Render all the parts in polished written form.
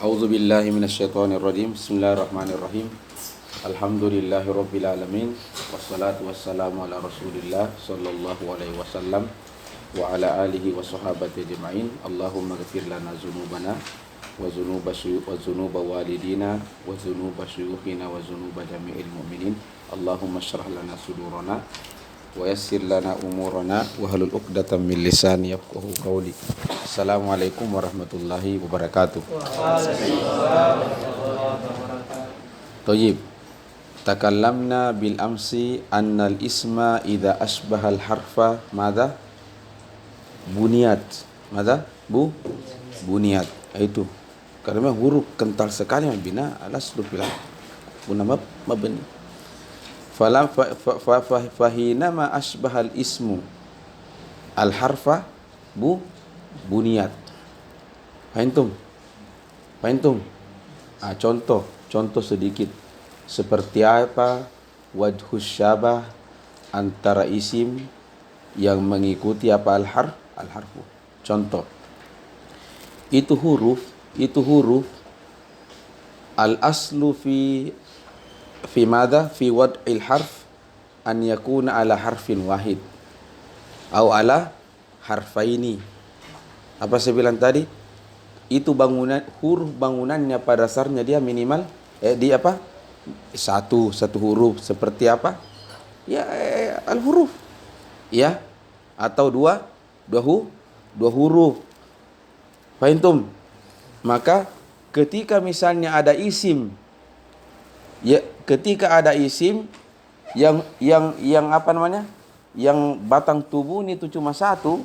A'udzu billahi minasyaitonir rajim. Bismillahirrahmanirrahim. Alhamdulillahi rabbil alamin. Wassalatu wassalamu ala Rasulillah sallallahu alaihi wasallam wa ala alihi wa sahbihi ajma'in. Allahumma ighfir lana dzunubana wa dzunuba walidina wa dzunuba syuyukhina wa dzunuba jami'il mu'minin. Allahumma shrah lana sudurana wa yassir lana umurana wa halul 'uqdatam min lisani yafqahu qawli. Assalamualaikum warahmatullahi wabarakatuh. Thayyib. Takallamna bil amsi annal isma idza asbaha al harfa madza? Buniyat. Madza? Buniyat. Itu. Karena huruf kental sekali bina al-aslu fil buna mabni. Falam fahina ma asbahal ismu al harfa buniyat. Fahimtum? Contoh sedikit. Seperti apa wajhus syabah antara isim yang mengikuti apa al-harfu. Contoh. Itu huruf al-aslu fi madha fi wad'il harf an yakuna ala harfin wahid atau ala harfaini. Apa saya bilang tadi? Itu huruf bangunannya pada dasarnya dia minimal di apa? Satu huruf. Seperti apa? Ya al-huruf. Ya. Atau dua huruf. Fahimtum? Maka ketika misalnya ada isim, ya ketika ada isim yang apa namanya? Yang batang tubuh itu cuma satu,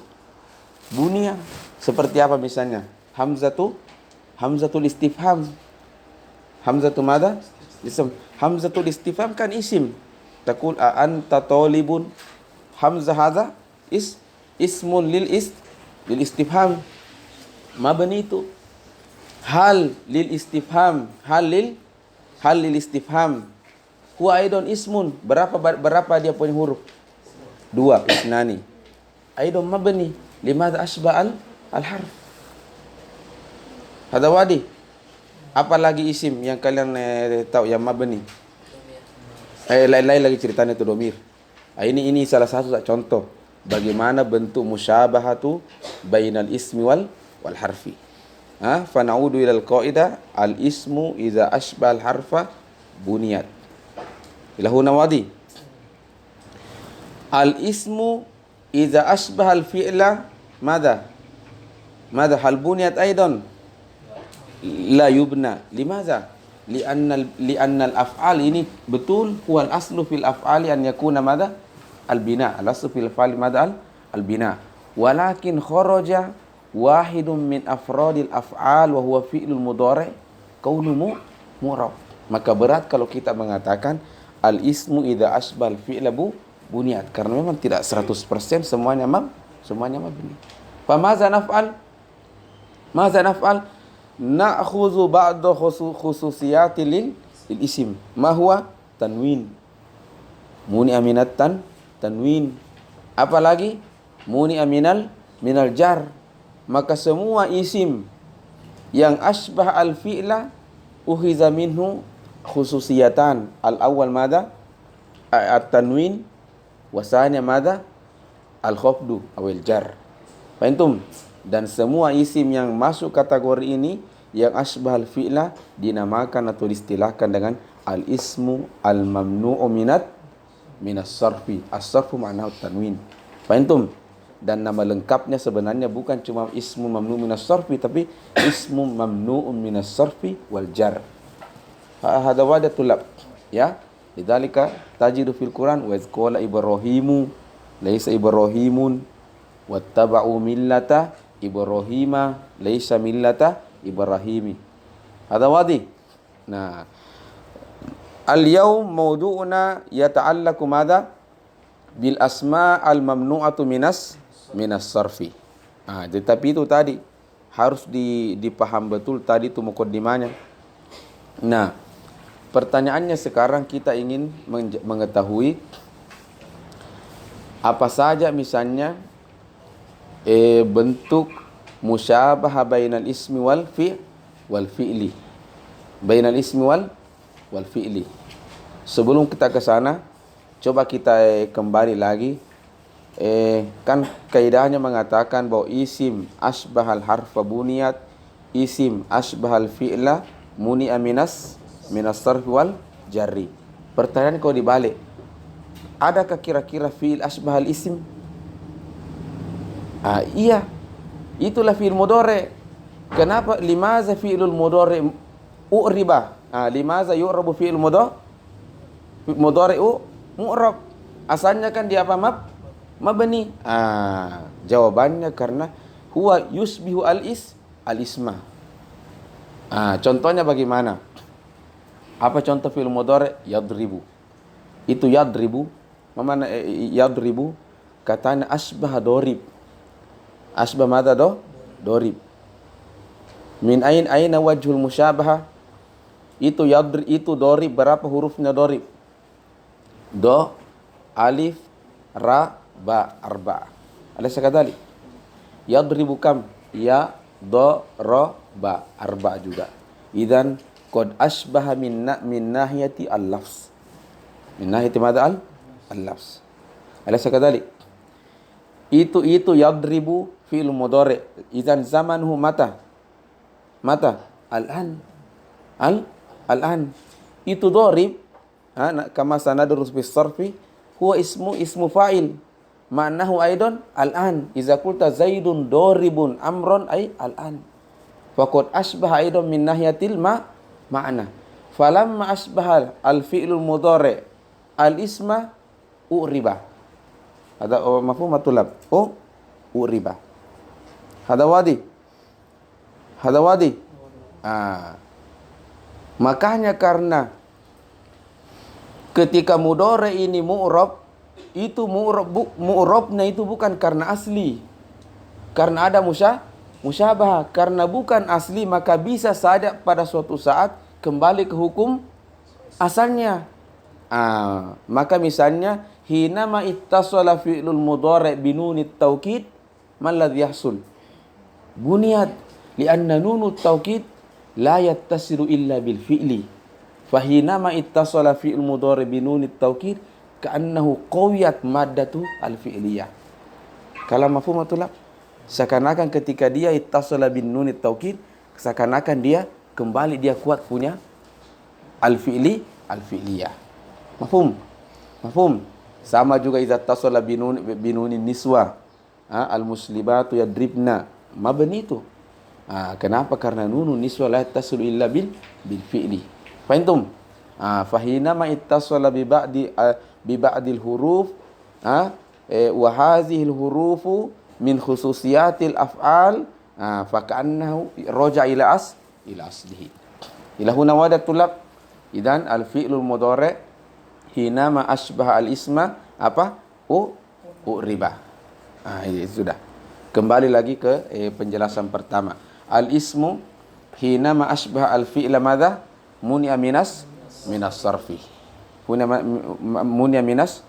bunyi. Seperti apa misalnya? Hamzatul istifham. Hamzatul madza? Ism. Hamzatul istifham kan isim. Taqul a anta talibun. Hamzah hadza ismun lil istifham. Mabni itu. Hal lil istifham. Hal lil istifham. Huwa aidon ismun. Berapa dia punya huruf? Dua, isnani. Aidon mabni. Limadha asbah al-harf. Hada wadi. Apalagi isim yang kalian tahu yang mabni? Lain lagi ceritanya itu domir. Ini salah satu contoh bagaimana bentuk musyabahatu bainal ismi wal harfi. Fa na'udu ilal qaidah al ismu idza asbah al harfa buniyat. Ilahuna wadi. Al ismu idza asbah al fi'la madza hal buniyat aidan la yubna. Limadza? Li'anna al-af'al ini betul huwa al-aslu fil af'ali an yakuna madza? Al-bina. Al-aslu fil af'ali madza? Al-bina. Walakin kharaja wahidun min afradil af'al wa huwa fi'lul mudhari' kaunuhu mu'rab. Maka berat kalau kita mengatakan al-ismu idza asbal fi'la buniyat, karena memang tidak 100% semuanya mabni. Fa maza naf'al? Na'khudhu ba'da khususiyati lil isim. Ma huwa? Tanwin. Muni aminat tanwin. Apalagi? Muni minal jar. Maka semua isim yang asbah al-fi'la uhiza minhu khususiyatan. Al-awwal madha? At-tanwin. Wasanya madha? Al-khafdu awil jar. Fahimtum? Dan semua isim yang masuk kategori ini yang asbah al-fi'la dinamakan atau diistilahkan dengan al-ismu al-mamnu'u minas sarfi. As-sarfu ma'nahu tanwin. Fahimtum? Dan nama lengkapnya sebenarnya bukan cuma ismu mamnu' minas sarfi, tapi ismu mamnu'un minas sarfi wal jar. Hada wadatul lab. Ya. Lidzalika tajidu fil Quran wa qala Ibrahimu laisa Ibrahimun wattaba'u millata Ibrahima laisa millata Ibrahimi. Hada wadi. Nah, al-yawm mawdu'una yata'allaqu madza? Bil asma' al-mamnu'atu minas sarfi. Tetapi itu tadi harus dipaham betul tadi itu mukaddimahnya. Nah, pertanyaannya sekarang kita ingin mengetahui apa saja misalnya bentuk musyabah bainal ismi wal wal fi'li. Bainal ismi wal fi'li. Sebelum kita ke sana, coba kita kembali lagi. Kan kaidahnya mengatakan bahwa isim asbahal harfa buniyat, isim asbahal fi'la muni'a minas sarfi wal jarri. Pertanyaan kau dibalik. Adakah kira-kira fi'il asbahal isim? Iya. Itulah fi'il mudhari'. Kenapa? Limaza fi'ilul mudhari' u'riba? Limaza yu'rabu fi'il mudhari'u mu'rab? Asalnya kan dia apa? Mabni. Jawabannya karena huwa yusbihu al-isma. Contohnya bagaimana? Apa contoh fi'il mudhari'? Yadribu. Itu yadribu. Mana yadribu? Katanya asbah dorib. Asbah mada dorib. Min aina wajhul musyabaha? Itu dorib, berapa hurufnya dorib? Do, alif, ra, ba, arba. Alaysa kadzalik? Yadribu kam? Ya, do, ro, ba, arba juga. Idzan qad asbaha min nahiyati al-lafz. Min nahiyati mada al-lafz. Alaysa kadzalik? Itu yadribu fi'il mudhari'. Idzan zamanuhu mata? Al-an. Al-an. Itu dorib, kama sanadrus bis sarfi, huwa ismu fa'il. Ma'nahu aidan al-an. Iza qulta zaidun doribun amron ay al-an. Faqad asbaha aidan min nahiyatil ma'na. Falamma asbaha al-fi'lul mudhari' al-isma u'riba. Ada mafhum matulab. U'riba. Hada wadi. Makanya karena ketika mudhari' ini mu'rab, itu mu'rabnya itu bukan karena asli. Karena ada musyabah. Karena bukan asli, maka bisa saja pada suatu saat kembali ke hukum asalnya. Maka misalnya hinama ittasala fi'lul mudhari' binunit taukid maladhi yahsul buniyat lianna nunut taukid la yattasilu illa bil fi'li fahinama ittasala fi'lul mudhari' binunit taukid ka'annahu qawiyat maddatu al fi'liyah. Kalau mafhum atulab, seakan-akan ketika dia ittasala bin nunit taukid, seakan-akan dia kembali dia kuat punya al fi'liyah. Mafhum? Sama juga idza tasala binunin niswa. Al-muslimatu yadribna. Mabni itu. Kenapa? Karena nunun niswa la tasilu illa bil fi'li. Fahimtum? Fahina ma ittasala bi ba'dil huruf wa hadhihi al-hurufu min khususiyatil af'al fa ka'annahu raja ila aslihi. Ila huna wadat tulab. Idan al-fi'lul mudhari' hinama asbah al-isma apa? Riba. Itu sudah. Kembali lagi ke penjelasan pertama. Al-ismu hinama asbah al-fi'la madza? Muni'a minas sarfi. Muni'a minas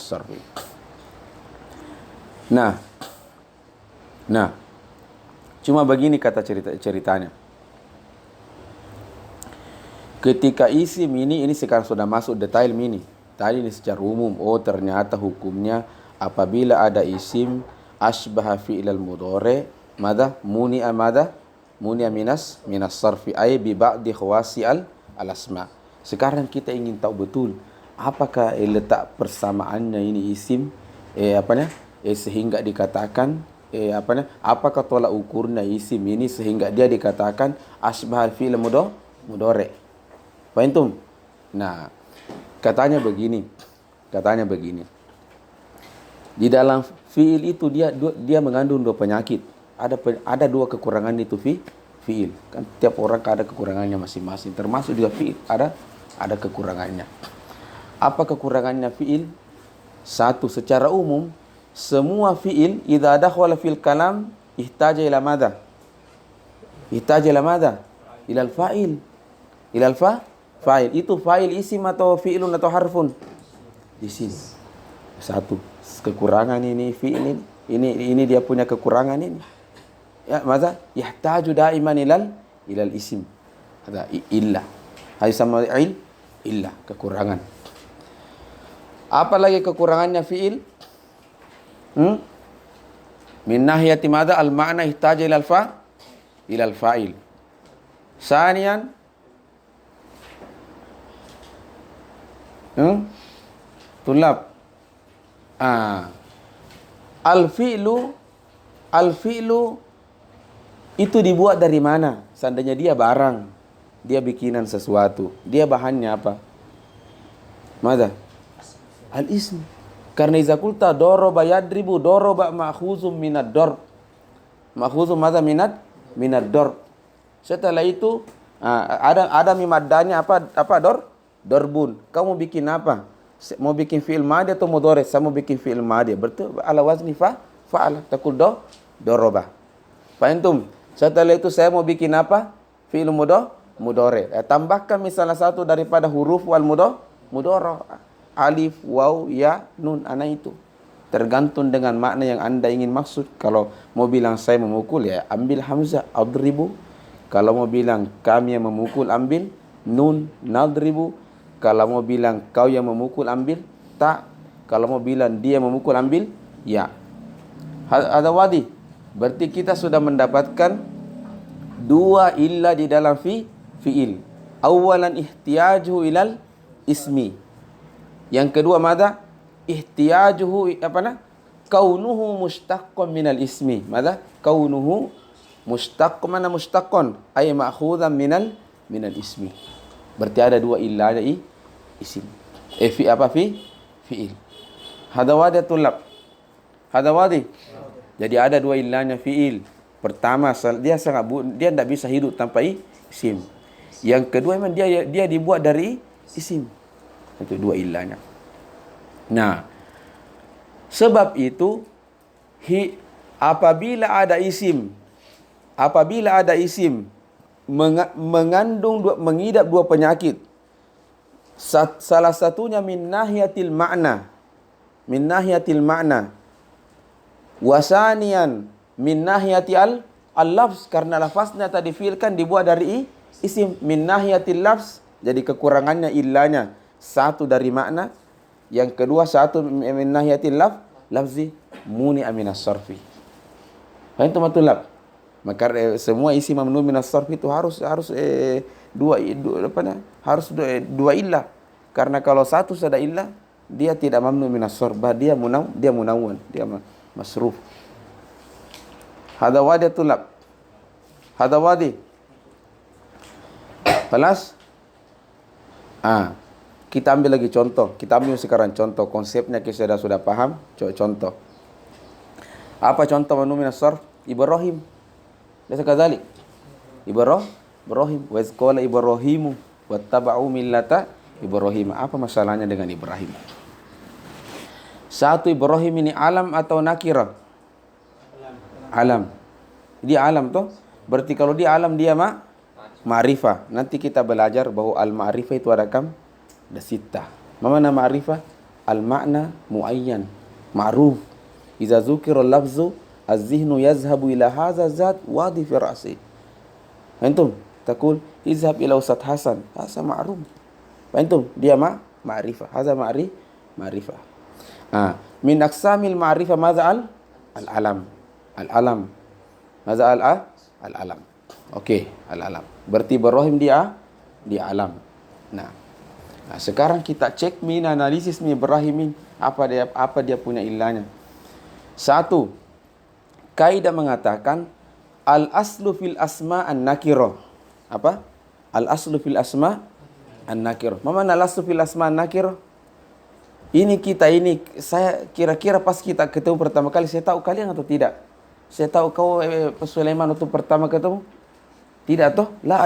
sarfi. Nah. Cuma begini kata ceritanya. Ketika isim ini sekarang sudah masuk detail ini. Tadi ini secara umum. Ternyata hukumnya apabila ada isim asbaha fi'lal mudhari' madha muni'a minas sarfi ay bi ba'di khawasi al-asma. Sekarang kita ingin tahu betul apakah letak persamaannya ini isim sehingga dikatakan apakah tolak ukurnya isim ini sehingga dia dikatakan asbahal fi'lal mudhari'. Fahimtum? Nah, katanya begini. Di dalam fi'il itu dia mengandung dua penyakit. Ada dua kekurangan itu fi'il. Kan tiap orang ada kekurangannya masing-masing. Termasuk juga fi'il ada kekurangannya. Apa kekurangannya fi'il? Satu, secara umum semua fi'il idza dakhala fil kalam ihtaja ila madza? Ila al-fa'il. Fa'il itu fa'il isim atau fi'ilun atau harfun? Isim. Satu kekurangan ini fi'il ini dia punya kekurangan ini. Ya, masa yahtaju daiman ilal isim. Ada illa. Hai sama illa, kekurangan. Apa lagi kekurangannya fi'il? Min nahiyati madza al ma'na ihtaja ilal fa'il. Saniyan tulab. Al-fi'lu itu dibuat dari mana? Seandainya dia barang, dia bikinan sesuatu, dia bahannya apa? Mada? Al-ism. Karena iza qulta doroba yadribu, doroba ma'khuzum minad dorb. Ma'khuzum mada minad dorb. Setelah itu ada mimaddanya apa dorbun. Kamu bikin apa? Mau bikin fi'il madi atau mudhari? Saya mau bikin fi'il madi. Berarti ala wazni fa'ala. Taqul doroba. Fahimtum? Setelah itu saya mau bikin apa? Fi'il mudhari. Tambahkan misalnya satu daripada huruf wal mudhari. Alif, waw, ya, nun, itu. Tergantung dengan makna yang Anda ingin maksud. Kalau mau bilang saya memukul, ya ambil hamzah, adribu. Kalau mau bilang kami yang memukul, ambil nun, nadribu. Kalau mau bilang kau yang memukul, ambil ta. Kalau mau bilang dia memukul, ambil ya. Ada wadi. Berarti kita sudah mendapatkan dua illa di dalam fi'il. Awalan ihtiyajuhu ilal ismi. Yang kedua mada? Ihtiyajuhu kaunuhu mustaqqan minal ismi. Mada? Kaunuhu mustaqqan, mana mustaqqan? Ay ma'khudhan minal ismi. Berarti ada dua illanya isim. Fi'il. Hada wadi tulab. Hada wadi. Jadi ada dua illanya fi'il. Pertama, dia tidak bisa hidup tanpa isim. Yang kedua memang dia dibuat dari isim. Itu dua illanya. Nah, sebab itu apabila ada isim mengidap dua penyakit, salah satunya min nahiyatil ma'na, wasanian min nahiyati al-lafz, karena lafaznya tadi fi'il kan dibuat dari isim. Min nahiyatil lafz, jadi kekurangannya illanya satu dari makna, yang kedua satu min nahiyatil lafzi, muni aminas sarfi. Fahim tumatulab? Maka semua isi mamnu minas sarfi itu harus dua illah. Karena kalau satu sudah illah, dia tidak mamnu minas sarf, dia munawwan, dia masruf. Hada wadi tulab. Hada wadi. Kelas? Kita ambil lagi contoh. Kita ambil sekarang contoh. Konsepnya kita sudah paham. Contoh. Apa contoh mamnu minas sarf? Ibrahim. Biasa kadzalik. Ibrahim. Wa iz qala Ibrahimu wattaba'u millata Ibrahim. Apa masalahnya dengan Ibrahim? Satu, Ibrahim ini alam atau nakirah? Alam. Dia alam toh? Berarti kalau dia alam, dia ma'rifah. Nanti kita belajar bahwa al-ma'rifah itu ada sittah. Mana ma'rifah? Al-ma'na muayyan, ma'ruf. Iza zukira al-lafzu az-zihnu yazhabu ila hadha zat wadi fi ra'si. Antum taqul izhab ila Ustaz Hasan, hasa ma'ruf. Antum dia ma'rifah, hadha ma'rifah. Min aqsamil ma'rifah madza al-alam. Al-alam. Madza al-alam. Okey, al-alam. Berarti Ibrahim dia alam. Nah, sekarang kita cek analisis Ibrahimin, apa dia punya illanya. Satu, kaidah mengatakan al-aslu fil asma an-nakirah. Apa? Al-aslu fil asma an-nakirah. Mana al-aslu fil asma an-nakirah? Saya kira-kira pas kita ketemu pertama kali, saya tahu kalian atau tidak? Saya tahu kau Sulaiman waktu pertama ketemu? Tidak toh? La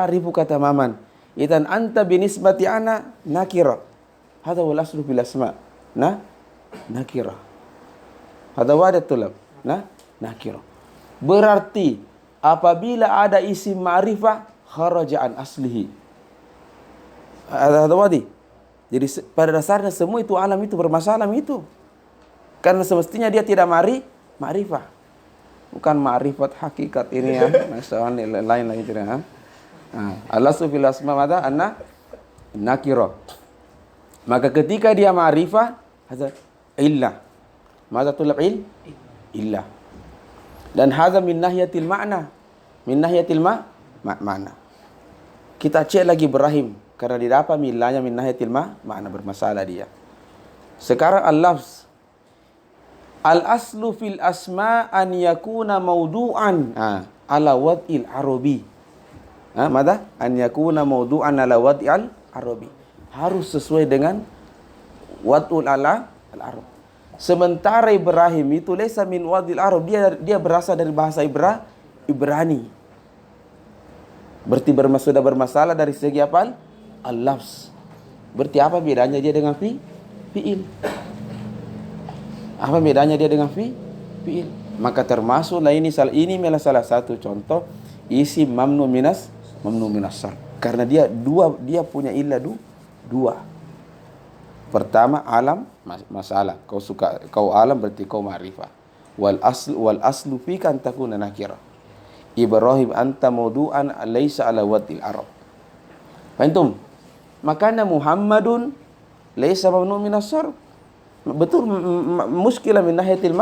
arifu kata maman. Idan anta binisbati ana nakira. Hada wal aslu fil asma. Nakira. Hada wadat tulab. Nakira. Berarti apabila ada isim ma'rifah kharaja an aslihi. Hada wadi. Jadi pada dasarnya semua itu alam itu bermasalah itu. Karena semestinya dia tidak ma'rifah. bukan ma'rifat hakikat ini ya. Masalah lain lagi cerita. Al-aslu fil asma mada anna nakira. Maka ketika dia ma'rifah hadza illah. Mada tulab illah. Dan hadza min nahiyatil ma'na. Min nahiyatil ma'na. Kita cek lagi Ibrahim karena didapat milanya min nahiyatil ma'na bermasalah dia. Sekarang al-lafz al-aslu fil asma an yakuna mawdu'an ala wad'il arabi. Mada? An yakuna mawdu'an ala wad'il arabi. Harus sesuai dengan wad'ul al-arab. Sementara Ibrahim itu laisa min wad'il arab, dia berasal dari bahasa Ibrani. Berarti sudah bermasalah dari segi apa? Al-lafz. Berarti apa bedanya dia dengan fi'il? Apa bedanya dia dengan fi'il? Maka termasuklah ini adalah salah satu contoh isim mamnu minas sarf. Karena dia punya illah dua. Pertama alam masalah. Kau alam berarti kau ma'rifah. Wal aslu fika an takuna nakira. Ibrahim anta mawdu'an laysa ala wad'il arab. Fahimtum? Makanya Muhammadun laysa mamnu minas sarf. Betul muskilah min nahiyatil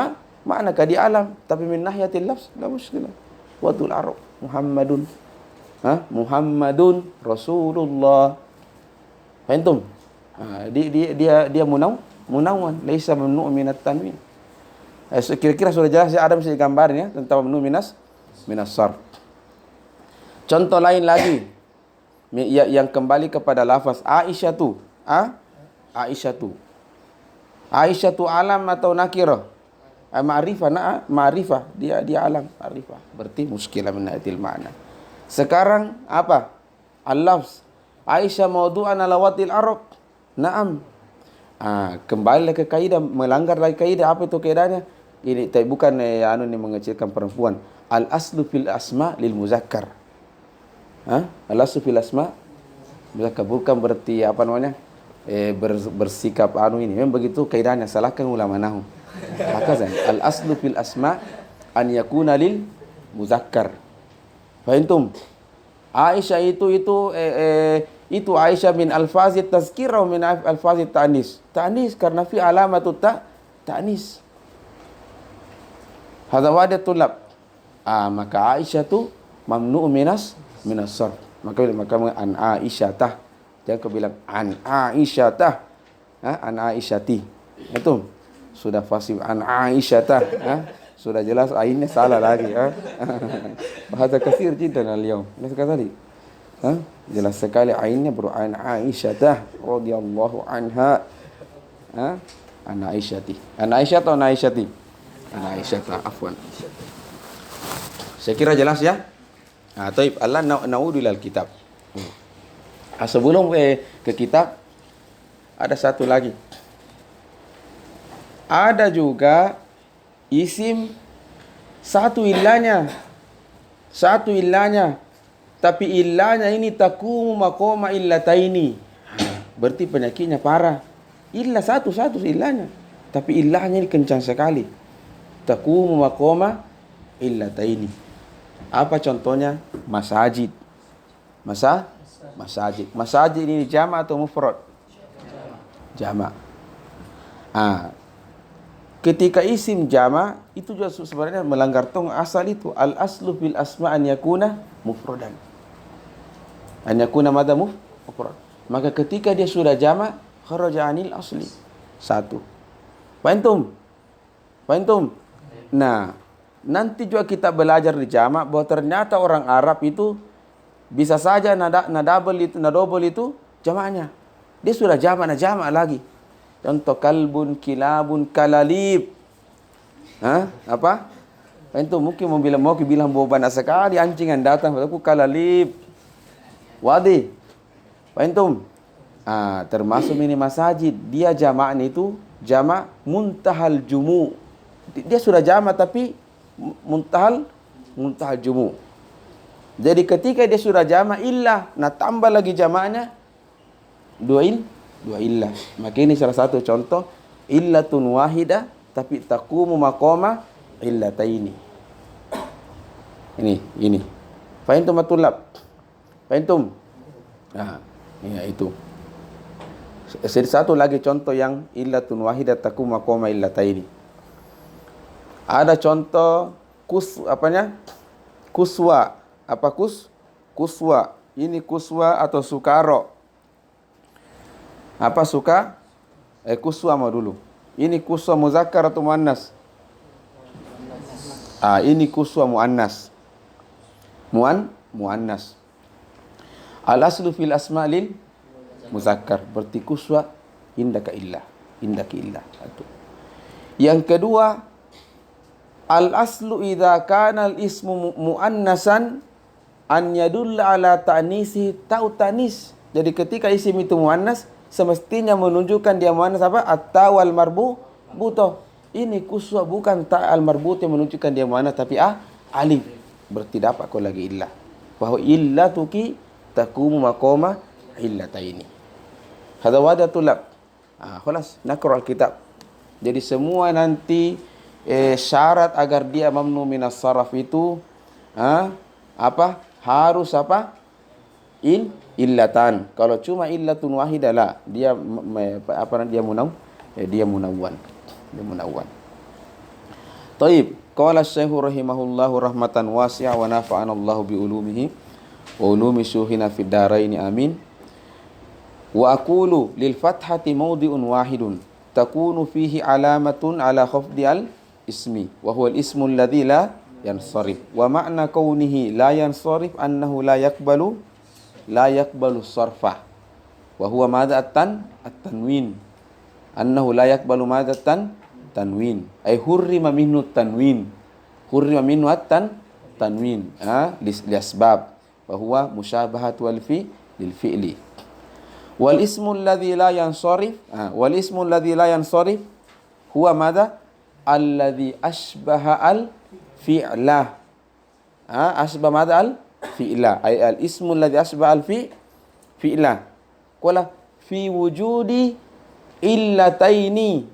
ma'na ka di alam, tapi min nahiyatil lafz la muskilah. Wadul arab Muhammadun. Muhammadun Rasulullah. Fahimtum? Dia munawwan laisa mamnu minat tanwin. Kira-kira sudah jelas ya, ada mesti digambarin ya tentang mamnu minas sarf. Contoh lain lagi yang kembali kepada lafaz Aisyah tu. Aisyah tu alam atau nakirah? Ma'rifah. Dia alam, ma'rifah. Berarti muskilah min nahiyatil ma'na. Sekarang apa? Al-lafz. Aisyah mawdu'an ala wad'il arab. Naam. Kembali ke kaidah, melanggar lagi kaidah. Apa itu kaidahnya? Ini bukan mengecilkan perempuan. Al-aslu fil asma lil muzakkar. Al-aslu fil asma muzakkar, bukan berarti apa namanya? Bersikap ini. Memang begitu kaidahnya, salahkan ulama nahwu. Hakazan al-aslu fil asma an yakuna lil muzakkar. Fahimtum? Aisyah itu Aisyah min alfazit tazkir atau min alfazit ta'nis? Ta'nis karena fi alamatut ta'nis. Hadza wadah tulab. Maka Aisyah tu mamnu minas sarf. Maka an Aisyah tah. Jangan kau bilang an Aisyah tah. An Aisyati. Itu sudah fasih an Aisyah tah. Sudah jelas ainnya salah lagi. Bahasa kasir jiddan al-yawm. Jelas tadi. Jelas sekali ainnya bro an Aisyah radhiyallahu anha. An Aisyati. An Aisyah atau an Aisyati? An Aisyah, afwan. Saya kira jelas ya. Taib Allah na'udu ilal kitab. Sebelum ke kitab ada satu lagi. Ada juga isim satu illahnya. Tapi illahnya ini takumu maqama illataini. Berarti penyakitnya parah. Illah satu illahnya. Tapi illahnya ini kencang sekali. Takumu maqama illataini. Apa contohnya? Masajid. Masajid ini jama' atau mufrad? Jama'. Ketika isim jama' itu juga sebenarnya melanggar tong asal itu. Al-aslu fil asma' an yakuna mufradan. An yakuna madha mufrad. Maka ketika dia sudah jama' kharaja anil asli. Satu. Fahimtum? Nah, nanti juga kita belajar di jama' bahwa ternyata orang Arab itu bisa saja nadabel itu jamaknya. Dia sudah jamak lagi. Contoh kalbun, kilabun, kalalib. Apa? Itu mungkin mau bilang bawa banyak sekali anjing yang datang. Aku kalalib. Wadi. Fahimtum? Termasuk ini masajid. Dia jamaknya itu jamak muntahal jumu. Dia sudah jamak tapi muntahal jumu. Jadi ketika dia sudah jamak illah, tambah lagi jamaknya dua illah. Maka ini salah satu contoh illatun wahidah tapi taqumu maqama illataini. Ini. Fahimtum matulab? Fahimtum? Nah, ya itu. Satu lagi contoh yang illatun wahidah takum maqama illataini. Ada contoh kuswa. Apa kuswa? Ini kuswa atau sukaro. Apa suka? Kuswa mau dulu. Ini kuswa muzakkar atau muannas? Ini kuswa muannas. Muannas. Al aslu fil asma'il muzakkar. Berarti kuswa indaka illah. Yang kedua, al aslu idza kana al ismu muannasan an yadulla ala ta'nisi tanis. Jadi ketika isim itu muannas, semestinya menunjukkan dia muannas apa? At-tawal marbuto. Ini kuswa bukan ta'al marbuto yang menunjukkan dia muannas, tapi alif. Berarti dapat kau lagi illah. Bahwa illatuki takumu maqama illataini. Hadza wada tulab. Khalas, naqra al-kitab. Jadi semua nanti syarat agar dia mamnu minas saraf itu harus illatan. Kalau cuma illatun wahidah la, dia munawwan. Taib, qala Syekh rahimahullahu rahmatan wasi'ah wa nafa'ana Allahu bi ulumihi wa ulumi syuhina fid dharain amin. Wa aqulu lil fathati mawdi'un wahidun takunu fihi alamatun ala khafdi al ismi wa huwa al ismu alladhi la yansarif. Wa ma'na kaunihi la yansarif annahu la yaqbalu sarfa. Wa huwa madha at-tanwin. Annahu la yaqbalu madha tanwin. Ay hurrima minhu tanwin. Hurrima minhu tanwin. Li asbab. Wa huwa musyabahatu lil fi'li. Wal ismu alladhi la yansarif huwa madha? Alladhi ashbaha al fi'lah. Ashbah madha al fi'lah. Ay al ismu alladhi ashbaha al fi'lah. Qala fi wujudi illataini.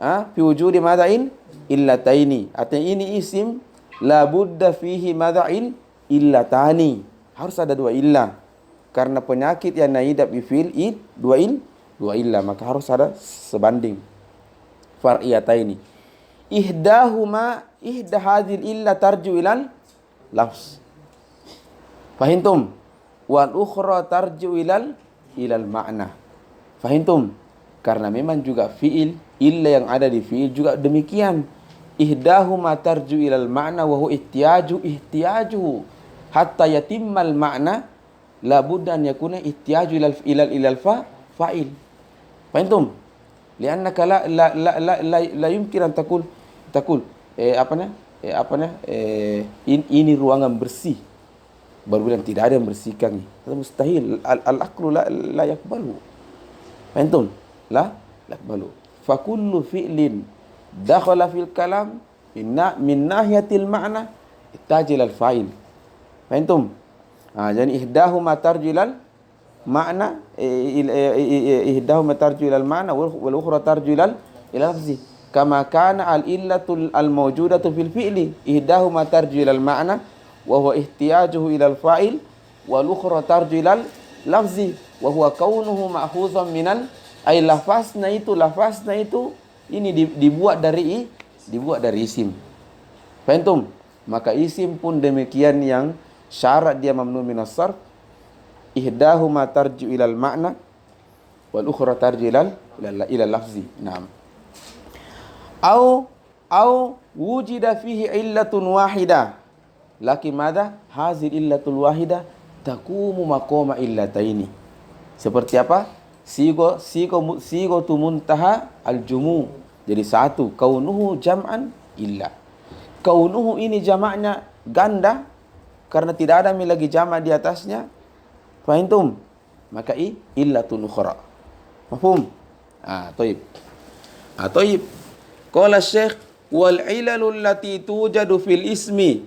Fi wujudi madha illataini. Artinya ini isim la budda fihi madha illatani. Harus ada dua illah. Karena penyakit yang naidab bi fi'il dua illah, maka harus ada sebanding. Far'iyataini. Ihda hadhil illa tarju ilal lafz. Fahimtum? Wal ukhra tarju ilal ma'na. Fahimtum? Karena memang juga fi'il illa yang ada di fi'il juga demikian. Ihdahuma tarju ilal ma'na wa huwa ihtiyajuhu hatta yatimmal ma'na. La budda an yakuna ihtiyaju ilal fa'il. Fahimtum? Liannaka la yumkin an takul ini ruangan bersih. Baru bilang tidak ada yang bersihkan. Mustahil. Al-aqlu la yakbalu. Fahimtum? La yakbalu. Fa kullu fi'lin dakhala fil kalam min nahiyatil ma'na ihtajil al fa'il. Fahimtum? Jadi ihdahuma tarju ilal ma'na wal ukhra tarju ilal lafzi kama kana al illatu al mawjudatu fil fi'li ihdahuma tarju ilal ma'na wa huwa ihtiyajuhu ilal fa'il wal ukhra tarju ilal lafzi wa huwa kaunuhu ma'khuzan minal ay lafazna itu ini dibuat dari isim. Fahimtum? Maka isim pun demikian yang syarat dia mamnu minas sarf. Ihdahuma tarju ilal ma'na wal ukhra tarju ilal lafzi. Naam. Au wujida fihi illatun wahidah. Lakin madha? Hazil illatul wahidah takumu maqama illataini. Seperti apa? Sigo tu muntaha al-jumu. Jadi satu, kaunuhu jam'an illa. Kaunuhu ini jamaknya ganda karena tidak ada lagi jamak di atasnya. Fahimtum? Maka illatun ukhra. Mafhum? Taib. Qala Syekh wal ilalul lati tujadu fil ismi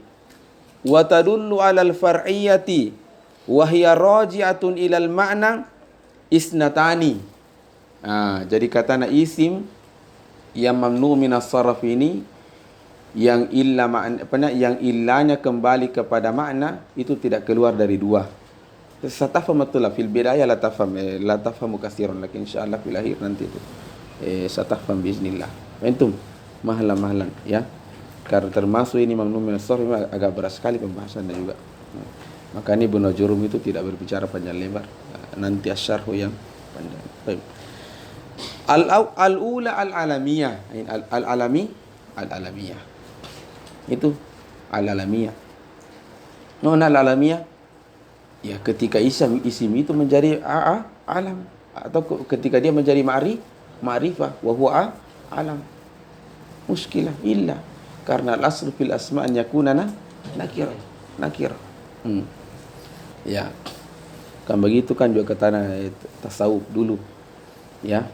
wa tadullu 'alal far'iyyati wa hiya raji'atun ilal ma'na isnatani. Jadi kata isim yang mamnu minas sarf ini yang illa makna yang illanya kembali kepada makna itu tidak keluar dari dua. Satafham fil bidayah la tafhamu katsiran, lakin insyaallah fil akhir nanti itu satafham biiznillah. Antum mahlan ya. Karena termasuk ini mamnu min as-sarf agak berat sekali pembahasannya juga. Maka ini Ibnu Jurum itu tidak berbicara panjang lebar. Nanti asyarhu yang panjang. Baik. Al-ula al-alamiyah. Al-alamiyah. Itu al-alamiyah. Nona al-alamiyah. Ya, ketika isim itu menjadi alam, atau ketika dia menjadi ma'rifah wa huwa alam. Muskilah illa karena al-aslu fil asma' an yakuna nakirah. Ya. Kan begitu kan juga kata tasawuf dulu. Ya.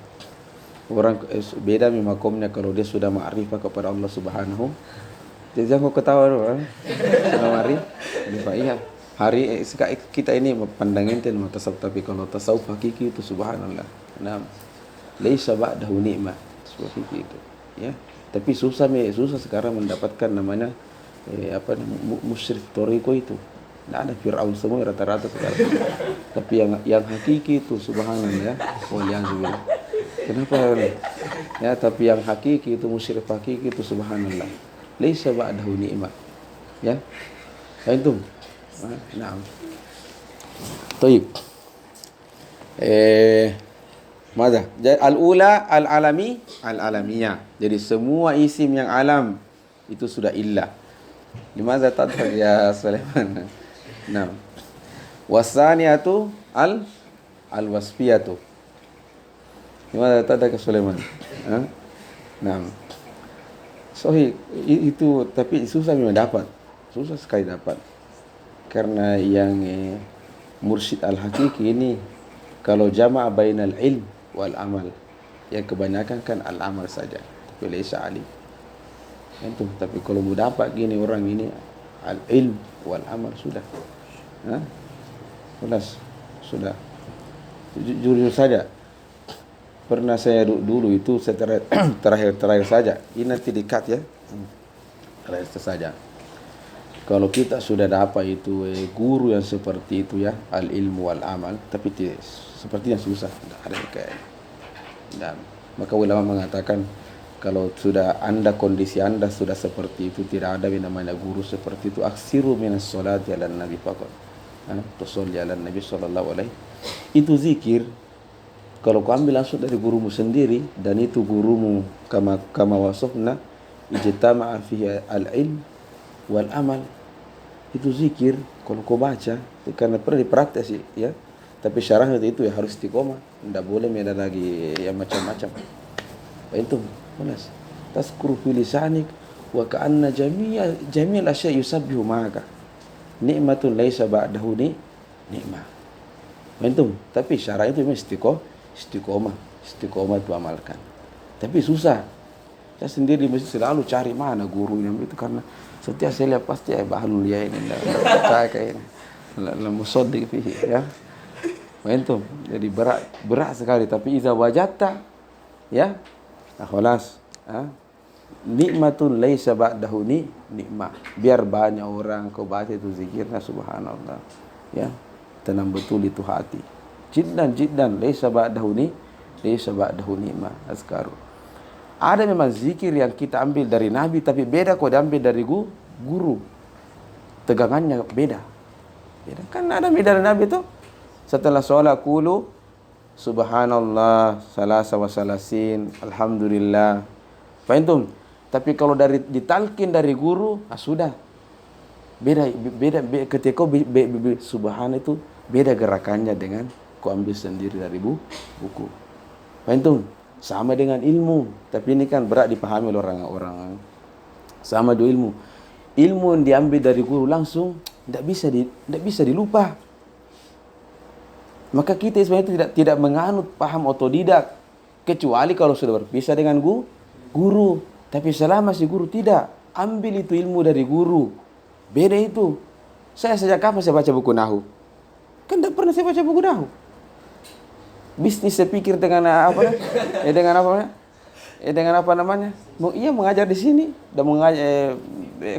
Orang beda makomnya kalau dia sudah ma'rifah kepada Allah Subhanahu. Jadi jangan kau ketawa dulu. Sudah ma'rifah. Iya. Hari kita ini pandangan tentang tasawuf, tapi kalau tasawuf hakiki itu subhanallah. Nah, laisa ba'dahu ni'mah. Tasawuf hakiki itu. Ya. Tapi susah sekarang mendapatkan namanya musyrik toriko itu. Tidak ada Fir'aun semua rata-rata sekarang. Tapi yang hakiki itu subhanallah ya. Waliyahzubillah. Kenapa? Ya, tapi yang hakiki itu musyrik hakiki itu subhanallah. Laisa ba'dahu ni'mah. Ya. Antum. Naam. Baik. Mada? Al-ula al-alamiyah. Jadi semua isim yang alam itu sudah illah. Limadza tadhak ya Sulaiman? Naam. Wasaniyatu al-wasfiyatu. Limadza tadhak Sulaiman? Naam. Sahih itu, tapi susah memang dapat. Susah sekali dapat. Karena yang mursyid al-hakiki ini kalau jama' bainal ilm wal amal, yang kebanyakan kan al-amal saja, tapi laisa alim. Itu tapi kalau mau dapat gini orang ini al-ilm wal amal sudah. Sudah. Jujur saja. Pernah saya dulu itu terakhir saja. Ini nanti dekat ya. Terakhir saja. Kalau kita sudah dapat itu guru yang seperti itu ya, al-ilmu wal amal, tapi sepertinya susah, tidak ada kayak. Dan maka ulama mengatakan kalau sudah kondisi anda sudah seperti itu, tidak ada yang namanya guru seperti itu, aksiru minas sholati ala nabi faqat. Tusolli ala nabi sallallahu alaihi. Itu zikir. Kalau kau ambil langsung dari gurumu sendiri dan itu gurumu kama wasofna ijtama'a fihi al-ilm wal amal. Itu zikir kalau kau baca karena pernah dipraktek sih ya, tapi syarahnya itu ya harus istiqomah, tidak boleh ada lagi yang macam-macam. Itu jelas tazkuru fi lisanik wa ka'anna jami'al asya' yusabbihu ma'aka nikmatun laisa ba'dahu nikmah. Itu tapi syarah itu memang istiqomah itu amalkan, tapi susah. Saya sendiri mesti selalu cari mana guru yang itu, karena setiap saya lihat pasti bahlul ya ini kayak ini la musaddiq fihi ya. Itu jadi berat sekali, tapi iza wajadta ya khalas nikmatun laisa ba'dahu nikmah. Biar banyak orang kau baca itu zikirnya subhanallah ya, tenang betul itu hati. Jiddan laisa ba'dahu nikmah azkaru. Ada memang zikir yang kita ambil dari Nabi, tapi beda kalau diambil dari guru. Tegangannya beda. Kan ada dari Nabi itu. Setelah sholat qulu subhanallah salasa wa salasin alhamdulillah. Fahimtum? Tapi kalau dari ditalkin dari guru, sudah. Beda ketika subhan itu beda gerakannya dengan kau ambil sendiri dari buku. Fahimtum? Sama dengan ilmu, tapi ini kan berat dipahami oleh orang-orang. Sama dengan ilmu. Ilmu yang diambil dari guru langsung tidak bisa dilupa. Maka kita sebenarnya tidak menganut paham otodidak, kecuali kalau sudah berpisah dengan guru. Tapi selama si guru tidak, ambil itu ilmu dari guru. Beda itu. Saya sejak kapan saya baca buku Nahwu? Kan tidak pernah saya baca buku Nahwu. Bisnis saya pikir dengan apa? Dengan apa? dengan apa namanya? Ia mengajar di sini dan mengajar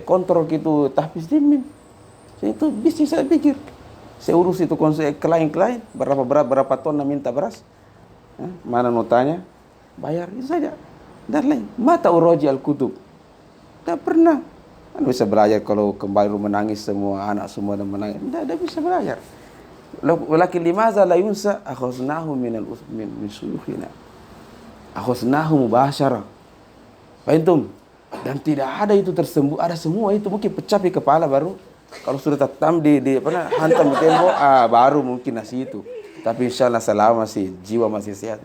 kontrol gitu tahfiz dimin. Itu bisnis saya pikir. Saya urus itu klien-klien berapa ton minta beras. Mana notanya? Bayar itu saja. Dan lain. Mata uroji al-kutub. Tak pernah. Anda bisa belajar kalau kembali menangis semua anak semua dan menangis. Tidak bisa belajar. Walakin limaza la yunsa akhaznahu min suyukhina. Akhaznahu mubasyarah. Fahimtum? Dan tidak ada itu tersembunyi, ada semua itu mungkin pecah di kepala baru. Kalau sudah tetap hantam di tembok, baru mungkin nasi itu. Tapi insyaallah selama masih jiwa masih sehat,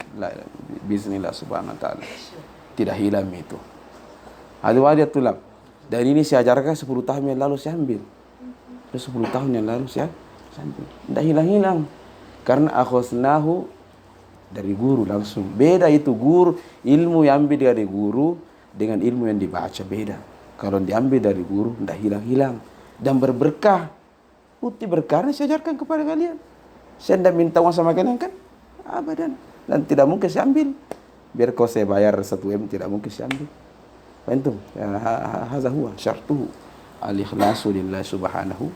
bismillah subhanahu wa ta'ala. Tidak hilang itu. Ada wajah tulab. Dan ini saya ajarkan 10 tahun yang lalu saya ambil. 10 tahun yang lalu saya ambil. Tidak hilang-hilang. Karena akhosnahu dari guru langsung. Beda itu guru, ilmu yang ambil dari guru dengan ilmu yang dibaca beda. Kalau diambil dari guru, tidak hilang-hilang. Dan berberkah. Putih berkah saya ajarkan kepada kalian. Saya tidak minta uang sama kalian kan? Abadan. Dan tidak mungkin saya ambil. Biar kau saya bayar 1 M, tidak mungkin saya ambil. Fahimtum? Hadza huwa syartuhu al-ikhlasu lillahi subhanahu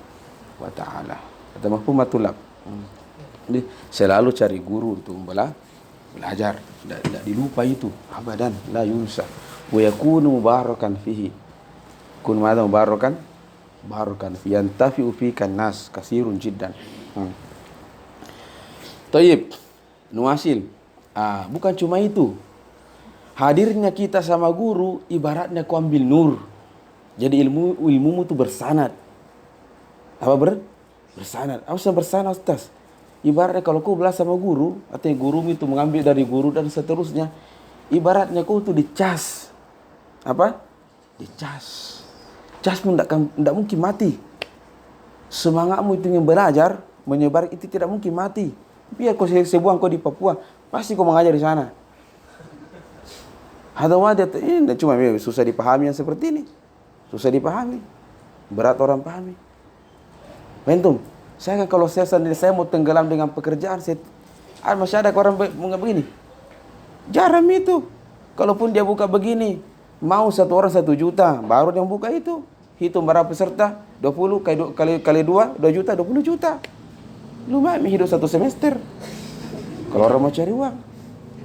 wa ta'ala. Kata mafhumatul lab. Jadi selalu cari guru untuk belajar. Tidak dilupa itu. Abadan. La yunsa. Wa yakunu mubarakan fihi. Kun madha mubarakan? Barakan fi yantafi'u fika nas kasirun jiddan. Tayyib. Nuasil. Bukan cuma itu. Hadirnya kita sama guru ibaratnya kau ambil nur. Jadi ilmumu itu bersanad. Apa bersanad? Apa yang bersanad, Ustaz? Ibaratnya kalau kau belajar sama guru, artinya guru itu mengambil dari guru dan seterusnya. Ibaratnya kau itu dicas. Apa? Dicas. Cas pun tidak mungkin mati. Semangatmu itu yang belajar, menyebar itu tidak mungkin mati. Biar kau sebuang kau di Papua, pasti kau mengajar di sana. Ada wadah ini cuma susah dipahami yang seperti ini. Susah dipahami. Berat orang pahami. Mentum, saya kan kalau saya sendiri saya mau tenggelam dengan pekerjaan, masih ada orang begini. Jarang itu. Kalaupun dia buka begini, mau 1 orang 1 juta, baru yang buka itu. Hitung berapa peserta? 20 kali 2 juta, 20 juta. Lumayan hidup 1 semester. Kalau orang mau cari uang,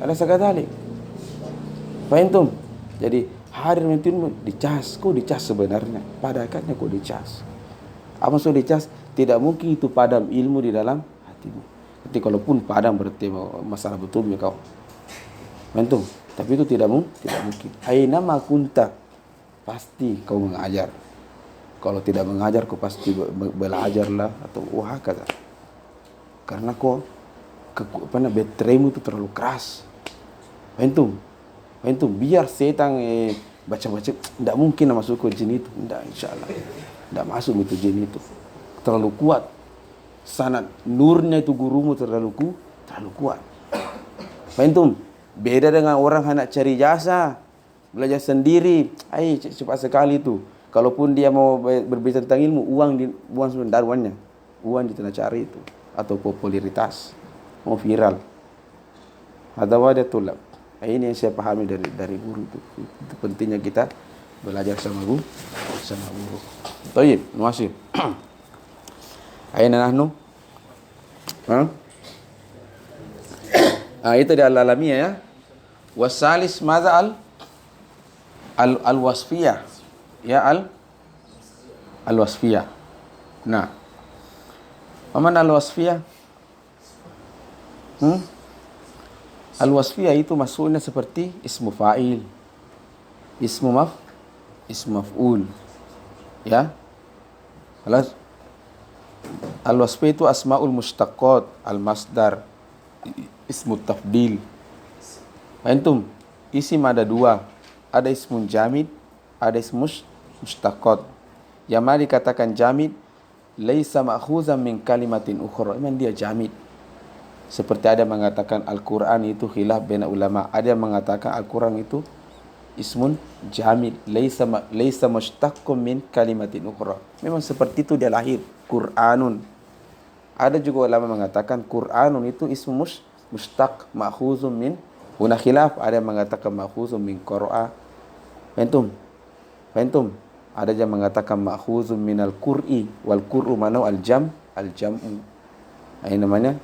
ada sekadali. Fahimtum? Jadi hadir mentinmu dicas. Kau dicas sebenarnya. Pada akadnya kau dicas. Apa maksud dicas? Tidak mungkin itu padam ilmu di dalam hatimu. Jadi kalaupun padam berarti masalah betulnya kau. Fahimtum? Tapi itu tidak mungkin. Aina ma kunta, pasti kau mengajar. Kalau tidak mengajar kau pasti belajarlah atau kata. Karena kau bateraimu itu terlalu keras. Fahimtum? Biar setan baca-baca, tidak mungkin masuk ke jin itu. Tidak, insyaAllah. Tidak masuk itu jin itu. Terlalu kuat. Sanad nurnya itu gurumu terlalu kuat. Fahimtum? Beda dengan orang hendak cari jasa, belajar sendiri. Cepat sekali itu. Kalaupun dia mau berbicara tentang ilmu, uang sebentar uangnya. Uang dia cari itu. Atau popularitas. Mau viral. Ada wadah tulab. Ini yang saya pahami dari guru itu. Itu pentingnya kita belajar sama guru. Tayyib, nuasir. Aina nahnu? Itu di al-alamiyah ya. Wasalis madza al-wasfiyah. Ya al-wasfiyah. Nah. Mana al-wasfiyah? Al-wasfiyah itu maksudnya seperti ismu fa'il, ismu maf'ul. Ya. Al-wasfiyah itu asmaul mustaqqat, al-masdar, ismu tafdil. Antum, isim ada 2. Ada ismun jamid, ada ismu mustaqqat. Yang mana dikatakan jamid, laisa ma'khuzan min kalimatin ukhra. Memang dia jamid. Seperti ada yang mengatakan Al-Quran itu khilaf baina ulama. Ada yang mengatakan Al-Quran itu ismun jamid, laisa mustaqqun min kalimatin ukhra. Memang seperti itu dia lahir, Qur'anun. Ada juga ulama mengatakan Qur'anun itu ismu mustaq ma'khuzun min Huna khilaf, ada yang mengatakan ma'khuzun min qara'a. Fahimtum? Ada yang mengatakan ma'khuzun minal qur'i, wal qur'u mana al-jam'u. Ini namanya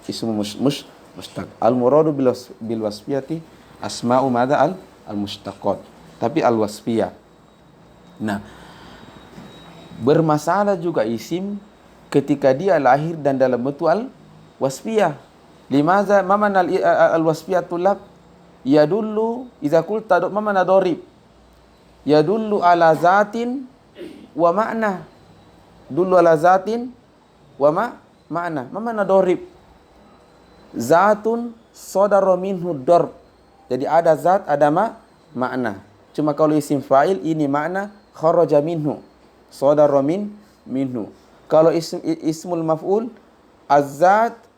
ismu mustaq. Al-muradu bil wasfiyati asma'u madza al-mustaqat. Tapi al-wasfiyah. Nah, bermasalah juga isim ketika dia lahir dan dalam bentuk al-wasfiyah. Limaza mamana al-wasfiyatu lab yadullu idza qulta mamana darib yadullu ala zatin wa ma'na. Dullu ala zatin wa ma'na. Mamana darib? Zatun sadara minhu darb. Jadi ada zat, ada makna. Cuma kalau isim fa'il ini makna kharaja minhu, sadara minhu. Kalau ismul maf'ul az-zat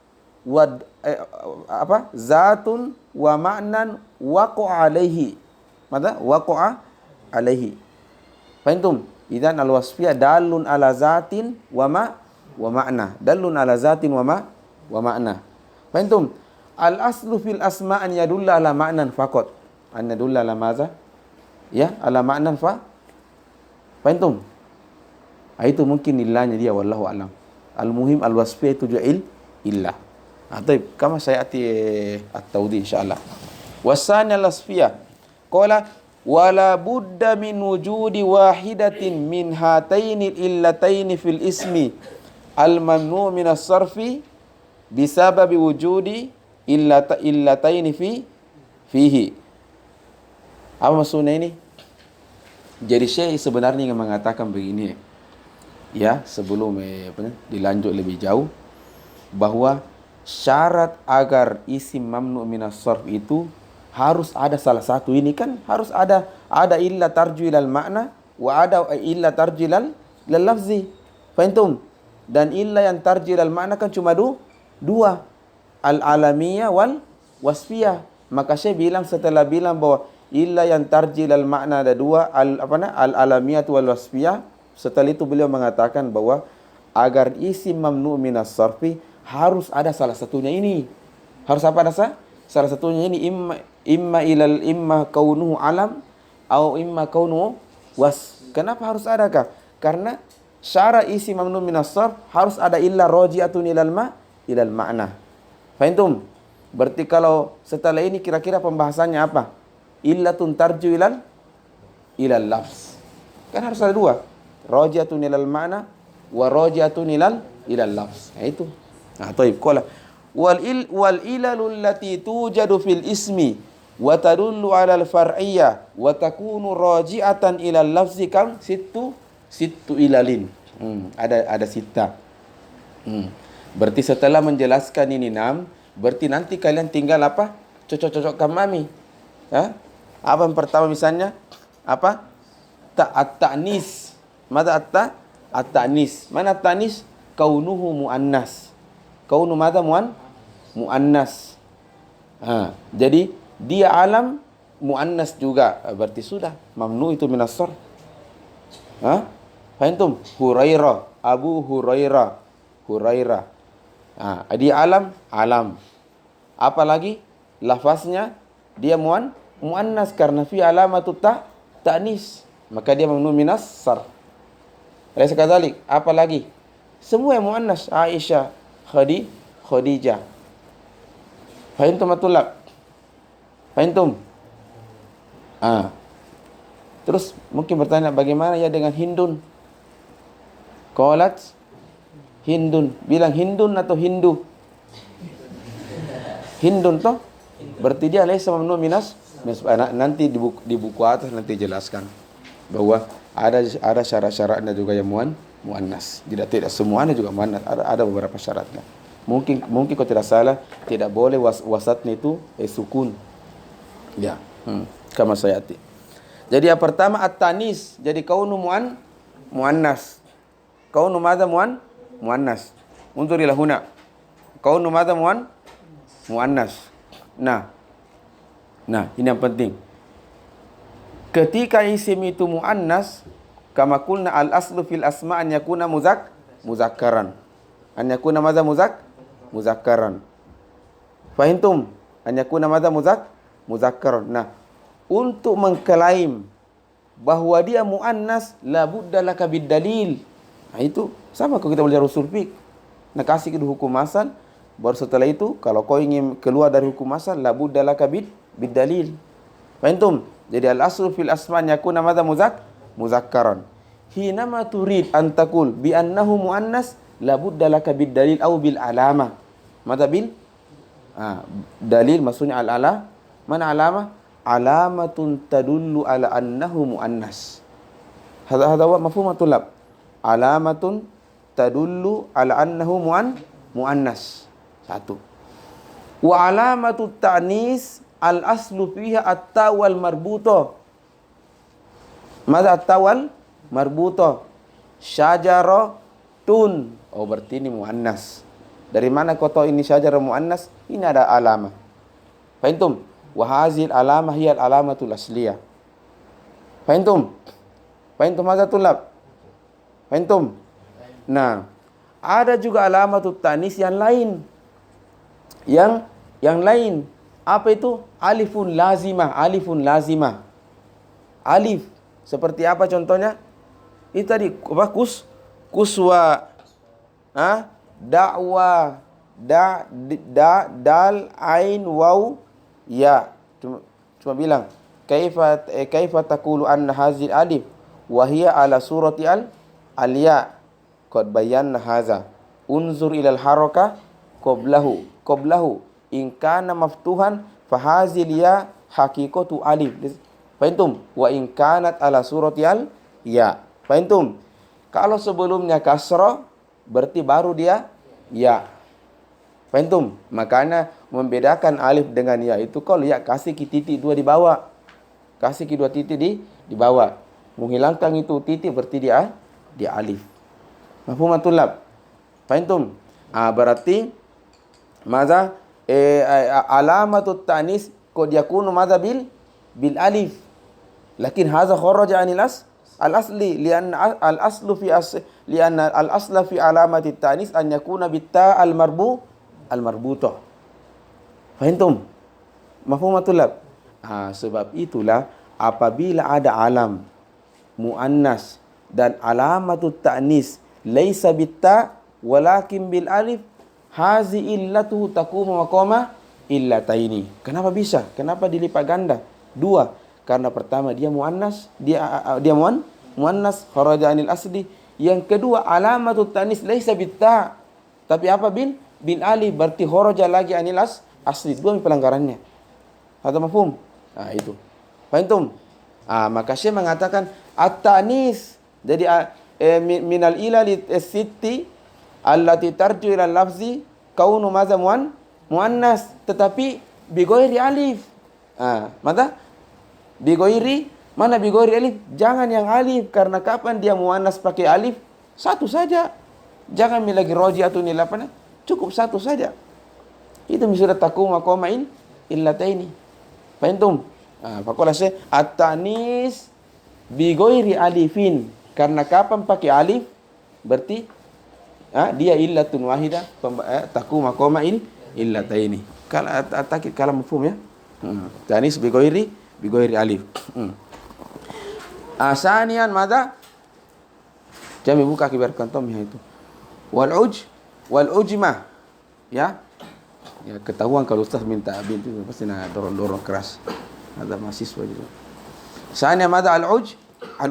zatun wa ma'nan waqa'a alaihi. Mada? Waqa'a alaihi. Fahimtum? Idzan al-wasfiyah dalun ala zatin wa ma'na. Dalun ala zatin wa ma'na. Fahimtum? Al-aslu fil asma' an yadulla ala ma'nan faqat. An yadulla ala maza? Ya, ala ma'nan fahimtum? Itu mungkin ilahnya dia, wallahu alam. Al-muhim al-wasfiyah itu juga illah. Baik, kama sayati at-tawdi insyaallah. Wasani al-wasfiyah. Qala wala budda min wujudi wahidatin min hataini illataini fil ismi al-mamnu' min as-sarfi bisababi wujudi illataini fihi. Apa maksudnya ini? Jadi Syekh sebenarnya mengatakan begini, ya, sebelum dilanjut lebih jauh, bahwa syarat agar isim mamnu' minas sarf itu harus ada salah satu ini, kan harus ada illa tarju ilal makna wa ada illa tarju ilal lafzi. Fahimtum? Dan illa yang tarju ilal makna kan cuma dua, al-alamiyah wal wasfiyah. Maka Syekh bilang, setelah bilang bahwa illa yang tarji ilal makna ada dua, al-alamiyah wal wasfiyah, setelah itu beliau mengatakan bahwa agar isim mamnu' minas sarfi harus ada salah satunya ini. Harus apa salah satunya ini? Imma kaunuhu alam atau imma kaunuhu Kenapa harus adakah? Karena syarat isim mamnu' minas sarf harus ada illa raji'atun ilal ma'na. Fahimtum? Berarti kalau setelah ini kira-kira pembahasannya apa? Illatun tarju ilal lafz. Kan harus ada dua. Raji'atun ilal ma'na wa raji'atun ilal lafz. Itu. Taib. Qala wal ilalul lati tujadu fil ismi wa tadullu 'ala al far'iyyah wa takunu raji'atan ila al lafzi kam sittu ilalin. Ada sita. Berarti setelah menjelaskan ini 6, berarti nanti kalian tinggal apa? Cocok-cocokkan mami. Ya? Apa yang pertama misalnya? Apa? At-ta'nis. Mada at-ta'nis? Mana at-ta'nis? Kaunuhu muannas. Kaunu mada muannas. Jadi dia alam muannas juga. Berarti sudah mamnu itu minas sarf. Fahimtum? Hurairah, Abu Hurairah. Dia alam. Apa lagi? Lafaznya dia muannas karena fi alamatu ta'nis. Maka dia mamnu minas sarf. Alaysa kadzalik? Apa lagi? Semua yang muannas. Aisyah, Khadijah. Fahimtum atulab? Fahimtum? Terus mungkin bertanya, bagaimana ya dengan Hindun? Qalat Hindun. Bilang Hindun atau Hindu? Hindun toh? Berarti dia laysa mamnu minas. Nanti di buku atas nanti jelaskan bahwa ada syarat-syaratnya juga yang muannas. Tidak semuanya juga muannas. Ada beberapa syaratnya. Mungkin kalau tidak salah tidak boleh wasatnya itu sukun. Ya, kama sayati. Jadi yang pertama at-tanis. Jadi kaunu muannas. Kaunu madza muannas. Unzurilah huna. Kaunu madza muannas. Nah, ini yang penting. Ketika isim itu muannas, kama qulna al-aslu fil asma' an yakuna muzakkaran. An yakuna madza muzakkaran. Fahimtum? An yakuna madza muzakkar. Nah, untuk mengklaim bahwa dia muannas la budda laka bid-dalil. Nah, itu sama kalau kita belajar usul fiqh. Nah, kasih ke hukum asal, baru setelah itu kalau kau ingin keluar dari hukum asal la budda laka bid-dalil. Fahimtum? Jadi al-aslu fil asma' yakuna madza muzakkaran. Hinama turid an taqul bi annahu muannas la budda laka bid-dalil aw bil alama. Madza bil? Dalil maksudnya al-ala. Mana alama? Alamatun tadullu ala annahu muannas. Hadza huwa mafhum tulab. Alamatun tadullu ala annahu muannas. Satu. Wa alamatut ta'nis al-aslu fiha at-tawal marbuto. Mada at-tawal marbuto? Syajaratun. Oh, berarti ini muannas. Dari mana kau tahu ini syajarah muannas? Ini ada alamah. Fahimtum? Wa hazil alamah hiya al-alamatul asliyah. Fahimtum? Fahimtum mada tulab? Fahimtum? Nah, ada juga alamatut ta'nis yang lain. Yang lain. Apa itu? Alifun lazimah. Alifun lazimah. Alif. Seperti apa contohnya? Itu tadi. Kuswa. Da'wa. Dal, ain, waw, ya. Cuma bilang. Kaifa taqulu anna hazil alif. Wahia ala surati al-ya. Qad bayanna haza. Unzur ilal haraka qablahu. In kana maftuhan fahazil ya haqiqatu alif. Fahimtum? Wa in kanat ala surati ya. Fahimtum? Kalau sebelumnya kasrah berarti baru dia ya. Fahimtum? Makanya membedakan alif dengan ya itu kalau ya kasih ke titik dua di bawah. Kasih ke dua titik di bawah. Menghilangkan itu titik berarti dia alif. Mafhum tulab? Fahimtum? Berarti maza alamatut ta'nis qad yakunu madza bil alif. Lakin hadza kharaja anil al-asli lianna al-aslu fi lianna al-asla fi alamatit ta'nis an yakuna bit ta' al-marbutah. Fahimtum? Mafhum tulab? Sebab itulah apabila ada alam muannas dan alamatut ta'nis laisa bit ta' walakin bil alif, hazi illatuhu taqumu maqama illataini. Kenapa bisa? Kenapa dilipat ganda? Dua. Karena pertama dia muannas, dia muannas kharaja anil asli. Yang kedua alamatut tanis laisa bitta. Tapi apa bil alif berarti kharaja lagi anil asli. Dua pelanggarannya. Ada mafhum? Itu. Fahimtum? Maka Syekh mengatakan at-tanis. Jadi minal ilali sitti allati tarju ila lafzi kaunu madza muannas tetapi bigoiri alif. Mata bigoiri, mana bigoiri alif? Jangan yang alif, karena kapan dia muannas pakai alif? Satu saja. Jangan lagi roji atau nilai apa? Cukup satu saja. Itu sudah takum maqamain illataini. Fahimtum? Faqala Syekh at-tanis bigoiri alifin. Karena kapan pakai alif? Berarti dia illatun wahidah, takum maqamain illataini. Kalau takid kalam mafhum ya. Tanis bigoiri alif. Asanian mada? Kami buka kibar kantomnya itu. Wal ujmah. Ya. Ya ketahuan kalau ustaz minta abin itu pasti nak dorong keras. Ada mahasiswa juga. Asanian mada al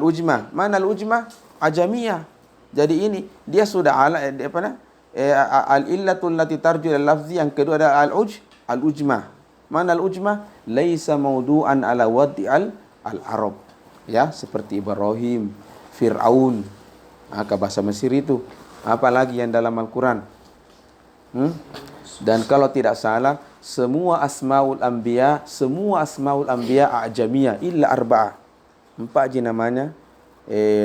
ujmah. Mana al ujmah? Ajamiyah. Jadi ini dia sudah al illatul lati tarju al lafzi. Yang kedua ada al ujmah. Mana al-ujmah? Laisa mawdu'an ala wad'i al-arab. Ya, seperti Ibrahim, Fir'aun. Ke bahasa Mesir itu. Apalagi yang dalam Al-Quran. Dan kalau tidak salah, semua asmaul anbiya a'jamiyah illa arba'ah. 4 je namanya.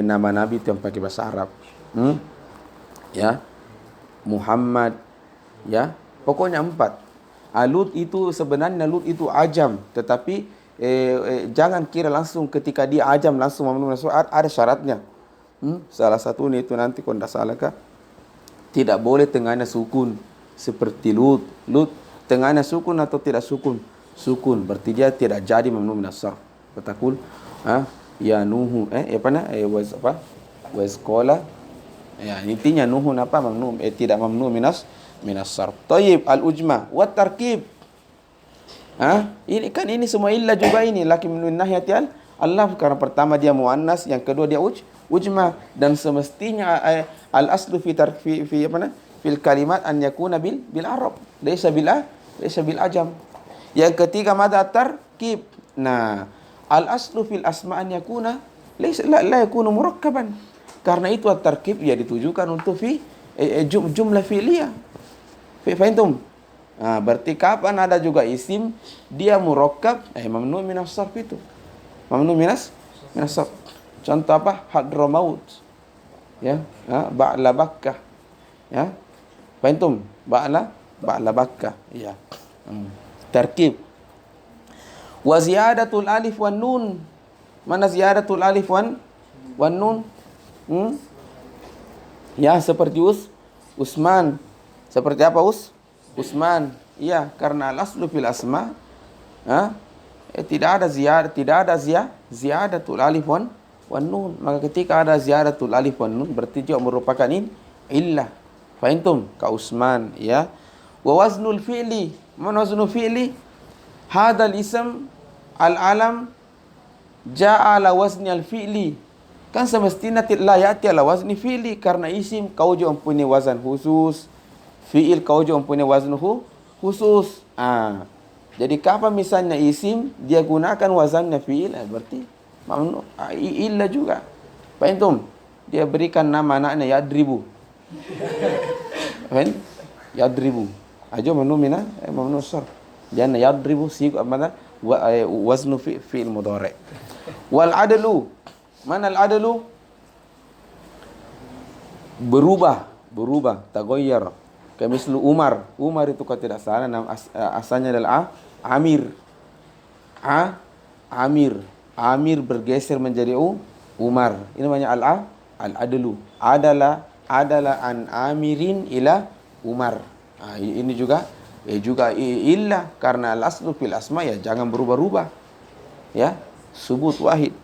Nama Nabi itu yang pakai bahasa Arab. Ya. Muhammad. Ya. Pokoknya 4. Lut itu sebenarnya Lut itu ajam, tetapi jangan kira langsung ketika dia ajam langsung memenuhi syarat, ada syaratnya. Salah satunya itu nanti kalau tidak salah tidak boleh tengahnya sukun seperti Lut tengahnya sukun atau tidak sukun. sukun, berarti dia tidak jadi mamnu minas sarf. Fatakul ya Nuhu was qala, ya intinya Nuhun apa mamnu, tidak mamnu minas sarf. Thayyib, al-ujma wa tarkib. Ini semua illa juga ini, lakin min nahiyati Allah, karena pertama dia muannas, yang kedua dia ujma, dan semestinya al-aslu fil kalimat an yakuna bil arab, laysa bil ajam. Yang ketiga madha tarkib. Nah, al-aslu fil asma an yakuna la yakunu murakkaban. Karena itu at-tarkib ya ditujukan untuk jumlah fi'liyah. Fahimtum? Berarti kapan ada juga isim dia murakkab, mamnu minas sarf itu. Mamnu minas sarf. Contoh apa? Hadramaut. Ya, ba'la Bakkah. Ya. Fahimtum? Ba'la Bakkah. Ya. Tarkib. Wa ziyadatul alif wan nun. Mana ziyadatul alif wan nun? Ya, seperti Usman. Seperti apa Usman? Iya, karena al-aslu fil asma tidak ada ziyadatul alif wan nun. Maka ketika ada ziyadatul alif wan nun berarti juga merupakan illah. Fahimtum? Ka Usman, ya. Wa waznul fi'li. Man waznul fi'li? Hadzal ism al-alam ja'a ala wazni al-fi'li. Kan semestinya la ya'ti ala wazni fi'li, karena isim kau juga mempunyai wazan khusus, fi'il kau juga mempunyai wazn khusus. Jadi kapan misalnya isim dia gunakan wazannya fi'il, berarti mamnu illa juga. Fahimtum? Dia berikan nama anaknya Yadribu. Fahim? Yadribu. Ajo mamnu sarf. Jangan Yadribu siq mana waznu fi'il mudhari'. Wal adlu. Mana al adlu? Berubah, taghayyar. Kamislu Umar itu kalau tidak salah nama asalnya adalah Amir. Amir bergeser menjadi Umar. Ini namanya al-adlu. Adalah an Amirin ila Umar. Ini juga illah, karena al-aslu fil asma ya jangan berubah-ubah. Ya, subut wahid.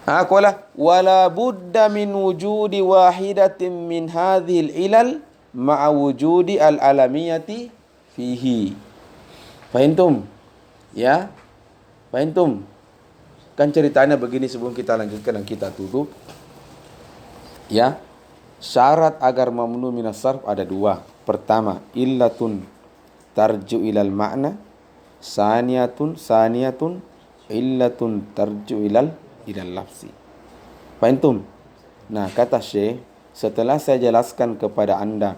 Qala wala budda min wujudi wahidatin min hadhil ilal ma'a wujudi al-alamiyati fihi. Fahimtum? Ya? Fahimtum? Kan ceritanya begini sebelum kita lanjutkan dan kita tutup. Ya. Syarat agar mamnu minas sarf ada dua. Pertama, illatun tarju ilal ma'na. Saniyatun illatun tarju ilal lafzi. Fahimtum? Nah, kata Syekh, setelah saya jelaskan kepada anda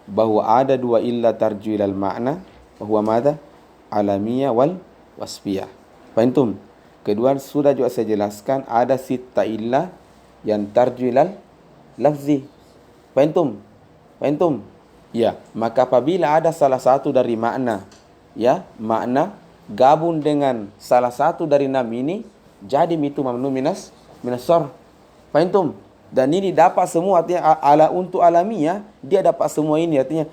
bahwa ada dua illah tarju ilal ma'na, bahwa mada? Alamiah wal wasfiyah. Fahimtum? Kedua, sudah juga saya jelaskan ada sitta illah yang tarju ilal lafzi. Fahimtum? Ya, maka apabila ada salah satu dari makna, ya, makna gabung dengan salah satu dari enam ini, jadi itu mamnu minas sarf. Fahimtum? Dan ini dapat semua, artinya untuk alamiah dia dapat semua ini, artinya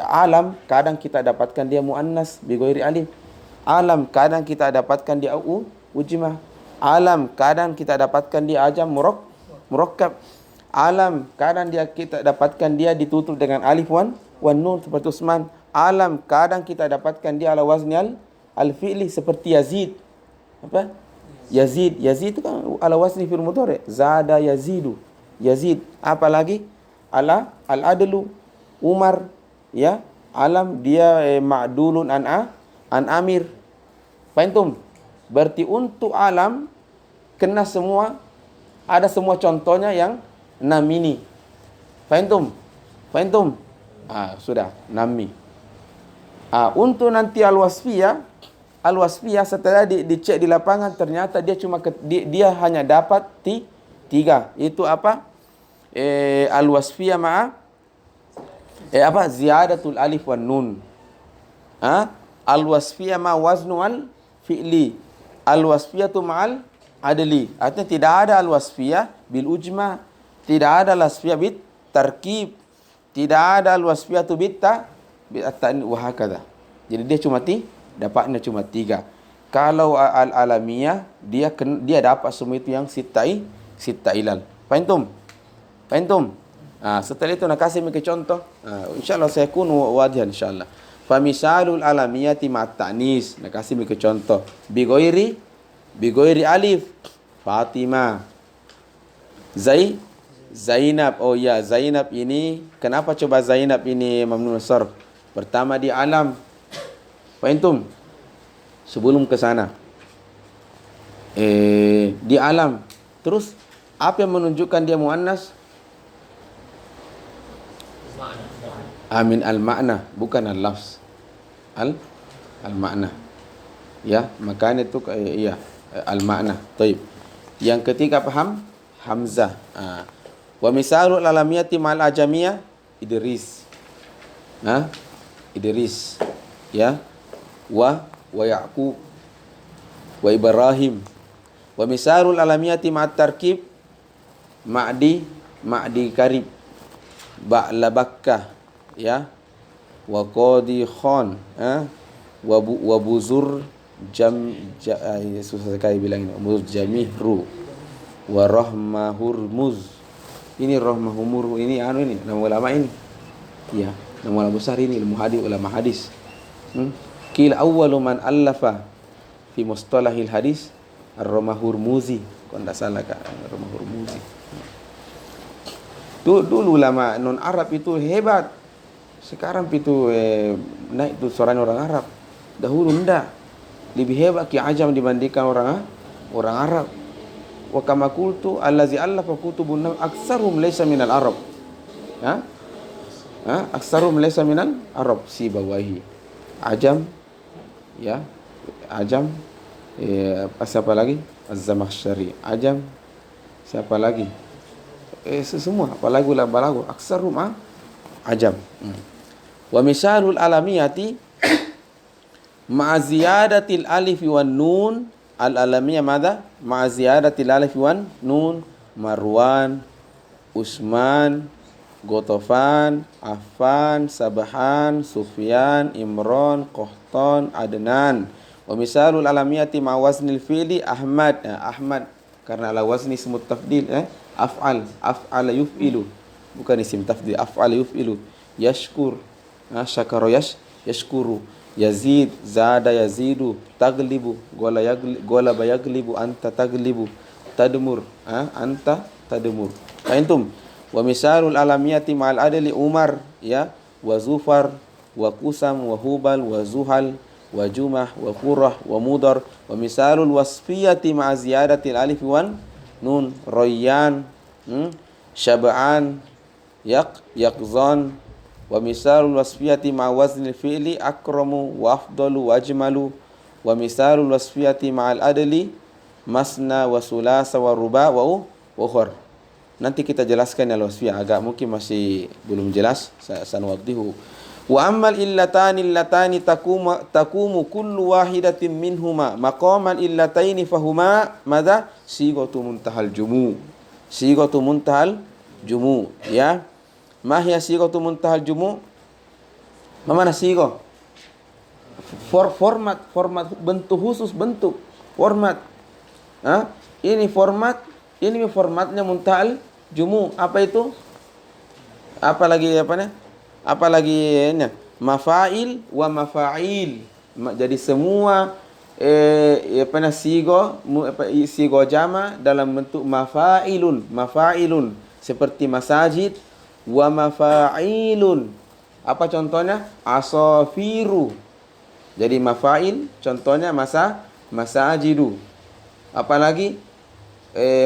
alam kadang kita dapatkan dia muannas bi ghairi alif. Alam kadang kita dapatkan dia ujmah. Alam kadang kita dapatkan dia ajam murakkab. Alam kadang kita dapatkan dia ditutup dengan alif wan nun seperti Usman. Alam kadang kita dapatkan dia ala wazni al-fi'li seperti Yazid. Apa? Yazid itu kan ala wazni fi'il mudhari'. Zada yazidu. Yazid. Apa lagi? Ala al-adlu. Umar, ya. Alam dia ma'dulun an Amir. Fahimtum? Berarti untuk alam kena semua, ada semua contohnya yang 6 ini. Fahimtum? Sudah 6 ini. Untuk nanti al-wasfiyah setelah dicek di lapangan ternyata dia hanya dapat 3. Itu apa? Al-wasfiyah ziyadatul alif wan nun. Al-wasfiyah ma waznu al-fi'li. Al-wasfiyatu ma'al adli. Artinya tidak ada al-wasfiyah bil ujma, tidak ada al-wasfiyah bit tarkib, tidak ada al-wasfiyatu bit ta'nin wa hakadha. Jadi dia dapatnya cuma 3. Kalau al-alamiyah dia dapat semua itu yang sita ilal. Faham? Setelah itu nak kasih mereka contoh. Insyaallah saya kun wadihan insyaallah. Famisalul alamiyati ma'at ta'nis. Nak kasih mereka contoh. Bigoiri alif. Fatimah. Zainab. Oh ya, Zainab ini kenapa coba Zainab ini mamnun sarf? Pertama di alam. Faham? Sebelum ke sana. Di alam. Terus apa yang menunjukkan dia muannas? Amin al-makna, bukan al-lafz. Al-makna. Ya, makanya itu al-makna. Baik. Yang ketiga paham? Hamzah. Wa misalul alamiyati ma'al ajamiyah Idris. Idris. Ya. Wa Ya'qub wa Ibrahim. Wa misalul alamiyati ma'at tarkib Ma'di karib. Ba'la Bakkah, ya. Wa Qadi Khan, wa Buzur susah sekali bilang ini. Jamihru wa Rahmahurmuz. Ini Rahmahumur ini nama ulama ini. Ya, nama ulama besar ini ulama hadis. Qila awwalu man allafa fi mustalahil hadis Ar-Rahmahurmuzi. Kalau tidak salah kan Ar-Rahmahurmuzi. Dulu ulama non Arab itu hebat. Sekarang itu naik itu suaranya orang Arab. Dahulu enggak. Lebih hebat Ki Ajam dibandingkan orang Arab. Wa kama qultu allazi allafa kutubun aktsarum laysa minal Arab. Aktsarum laysa minal Arab Sibawahi. Ajam, ya. Ajam. Siapa lagi? Az-Zamakhsyari. Ajam. Siapa lagi? Semua apalagi balagu aksarum ajam. Wa misalul alamiyati ma'a ziyadatil alif wan nun. Al-alamiyah madha? Ma'a ziyadatil alif wan nun. Marwan, Usman, Gotofan, Affan, Sabahan, Sufyan, Imran, Qahtan, Adnan. Wa misalul alamiyati ma'a waznil fi'li Ahmad. Ahmad karena ala wazni ismu tafdil. Af'ala yuf'ilu, bukan isim tafdhil. Af'ala yuf'ilu. Yashkur, syakara yashkuru. Yazid, zada yazidu. Taglibu, golaba yaglibu. Anta taglibu. Tadmur, anta tadmur. Fahimtum? Wa misalul alamiyati ma'al adli Umar, ya. Wa Zufar, wa Kusam, wa Hubal, wa Zuhal, wa Jumah, wa Qurrah, wa Mudar. Wa misalul wasfiyati ma'a ziyadatil alif wan nun. Royan, Syab'an, Yaqzan. Wa misalul wasfiyati ma waznil fi'li akramu wa afdalu wa ajmalu. Wa misalul wasfiyati ma'al adli masna wa sulasa wa ruba wa ukhur. Nanti kita jelaskan al-wasfiyah, agak mungkin masih belum jelas, sanwadihu. Wa ammal illatani takumu kullu wahidatin minhuma maqamal illataini fahuma madha? Sighatu muntahal jumu. Sighatu muntahal jumu, ya. Ma hiya sighatu muntahal jumu? Mana sigha? Format bentuk khusus, bentuk format. Ini formatnya muntahal jumu. Apa itu? Apalagi mafail wa mafail. Jadi semua sigo jama dalam bentuk mafailun seperti masajid wa mafailun. Apa contohnya? Asafiru. Jadi mafail contohnya masajidu. Apalagi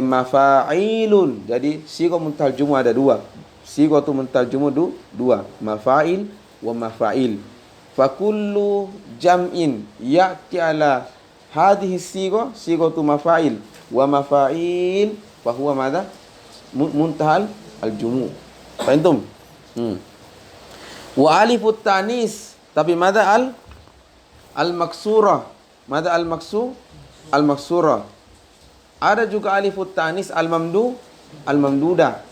mafailun. Jadi sigo muntahal jumu ada dua. Sighatu muntahal jumu dua, mafail wa mafail. Fa kullu jam'in ya'ti ala hadhihi sighatu mafail wa mafail fa huwa madha? Muntahal al-jumu. Fahimtum? Wa alifut tanis, tapi madha al-maksura. Madha al-maksura. Ada juga alifut tanis al-mamdudah.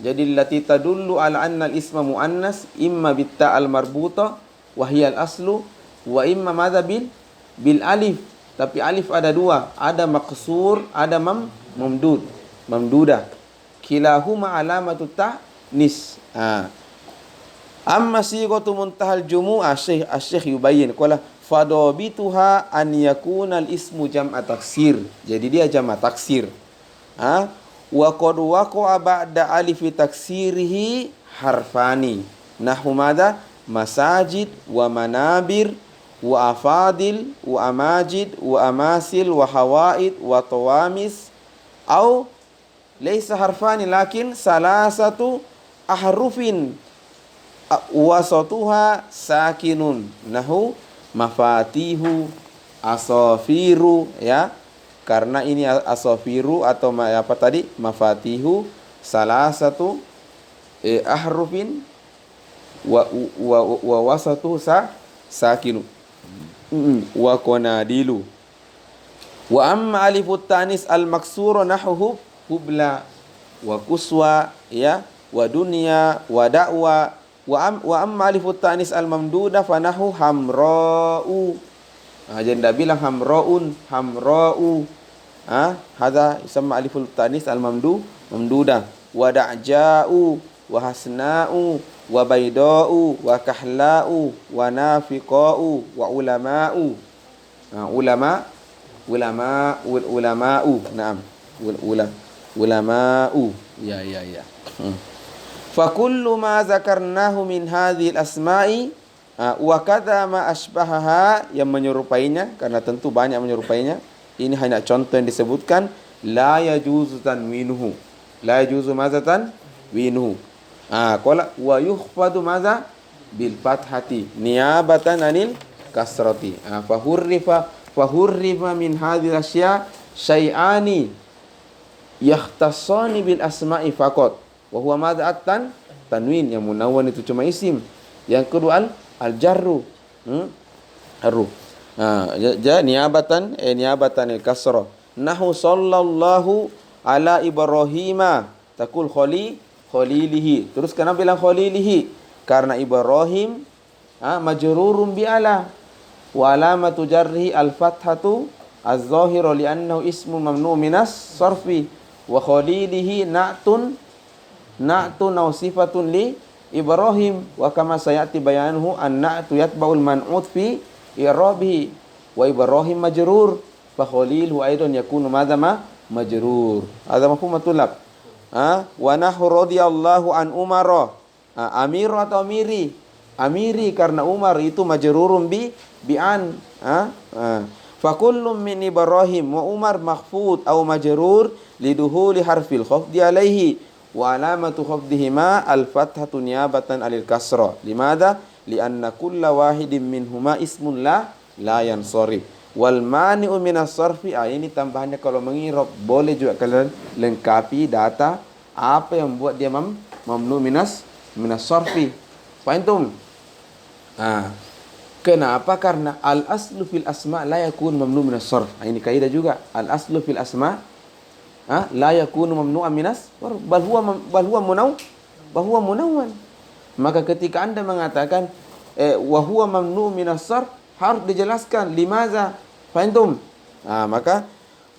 Jadi allati tadullu ala anna al-isma muannas imma bitta al-marbuta wa hiya al-aslu Wa imma madza bil alif. Tapi alif ada dua, ada maqsur, ada mamdudah. Kilahuma alamatu ta'nis. Amma sighatu muntahal jumu'ah, Syekh yubayyin qala fadabituha an yakuna al-ismu jam'a taksir. Jadi dia jam'a taksir. Wa qad waqa'a ba'da alifi taksirihi harfani. Nahwu madza? Masajid wa manabir wa afadil wa amajid wa amasil wa hawaid wa tawamis au laysa harfani lakin salasatu ahrufin wasatuha sakinun nahu mafatihu asafiru, ya, karena ini asafiru atau apa tadi mafatihu salasatu ahrufin wa wasatuhu sakinu wa qanadilu. Wa amma alifut tanis al maksura nahwu hubla wa kuswa, ya, wa dunya wa da'wa. Wa amma alifut tanis al mamduda fa nahwu hamra'u. Jadi bilang hamra'un, hamra'u. Hadza yusamma alifut tanis al mamduda. Wa da'ja'u wa hasna'u wa bayda'u wa kahla'u wa nafiqa'u wa ulama'u. Ulama'u. Naam. Ulama'u. Ya. Fa kullu ma zakarnahu min hadhil asma'i wa kadza ma asbahaha, yang menyerupainya, karena tentu banyak menyerupainya. Ini hanya contoh yang disebutkan. La yajuzu tanwinuhu. La yajuzu madza tanwinuhu. Qala wa yukhfadu madza bil fathati niyabatan anil kasrati. Fahurrifa min hadhil asya syai'ani yakhtassani bil asma'i faqat. Wa huwa madza tanwin, yang munawwan itu cuma isim. Yang kedua al-jarru. Haruf. Niyabatan al kasrah. Nahu sallallahu ala Ibrahima taqul khalilihi. Terus kenapa bilang khalilihi? Karena Ibrahim majrurun bi ala wa alamatu jarrihi al-fathatu az-zahiru li'annahu ismu mamnu' minas sarfi wa khalilihi na'tun aw sifatun li Ibrahim wa kama sayati bayanuhu an-na'tu yatba'ul man'ut fi i'rabihi wa Ibrahim majrur fa khaliluhu aidan yakunu madza majrur. Hadza mafhum matulab. Wa nahu radhiyallahu an Umar. Amir atau amiri? Amiri, karena Umar itu majrurun bi an. Fa kullu min Ibrahim wa Umar makhfud aw majrur liduhuli harfil khafdi alaihi wa alamatu khafdihima al-fathatu niyabatan alil kasra. Limadha? Lianna kulla wahidin minhuma ismun la yansarif. Wal mani'u minas sarfi, ini tambahannya kalau mengirab. Boleh juga kalian lengkapi data apa yang buat dia mamnu minas sarfi. Fahimtum? Kenapa? Karena al-aslu fil asma la yakun mamnu minas sarf. Ini kaidah juga. Al-aslu fil asma la yakunu mamnu'an minas bal huwa munawwan. Maka ketika Anda mengatakan wa huwa mamnu' minas sarf, harus dijelaskan limaza. Fahimtum? Maka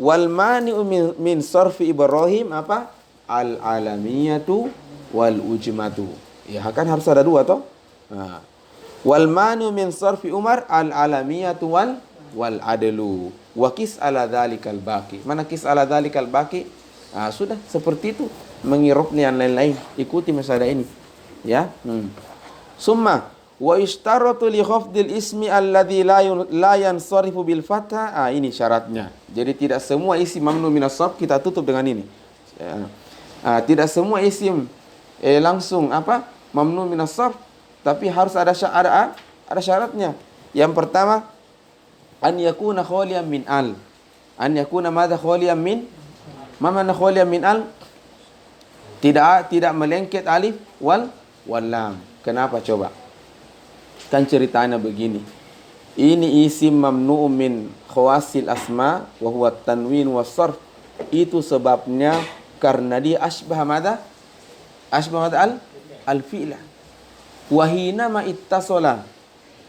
wal mani'u min sarfi Ibrahim apa? Al-alamiyatu wal ujmatu. Ya kan harus ada dua toh? Wal mani'u min sarfi Umar al-alamiyatu wal adlu. Wa qis ala dzalikal baqi. Mana qis ala dzalikal baqi? Sudah seperti itu mengirupnya yang lain-lain. Ikuti masalah ini. Ya. Summa wa ishtaratu li khafdil ismi alladhi la yansarifu bil fathah. Ini syaratnya. Jadi tidak semua isim mamnu minas sarf kita tutup dengan ini. Tidak semua isim langsung mamnu minas sarf, tapi harus ada syaratnya. Yang pertama, an yakuna khaliyan min al. An yakuna madza khaliyan min? Ma mana khaliyan min al? Tidak melengket alif wal lam. Kenapa coba? Kan ceritanya begini. Ini isim mamnu'un min khawasil asma wa huwa tanwin was sarf. Itu sebabnya karena dia asbah madza? Asbah madza al fi'la. Wa hina ma ittasala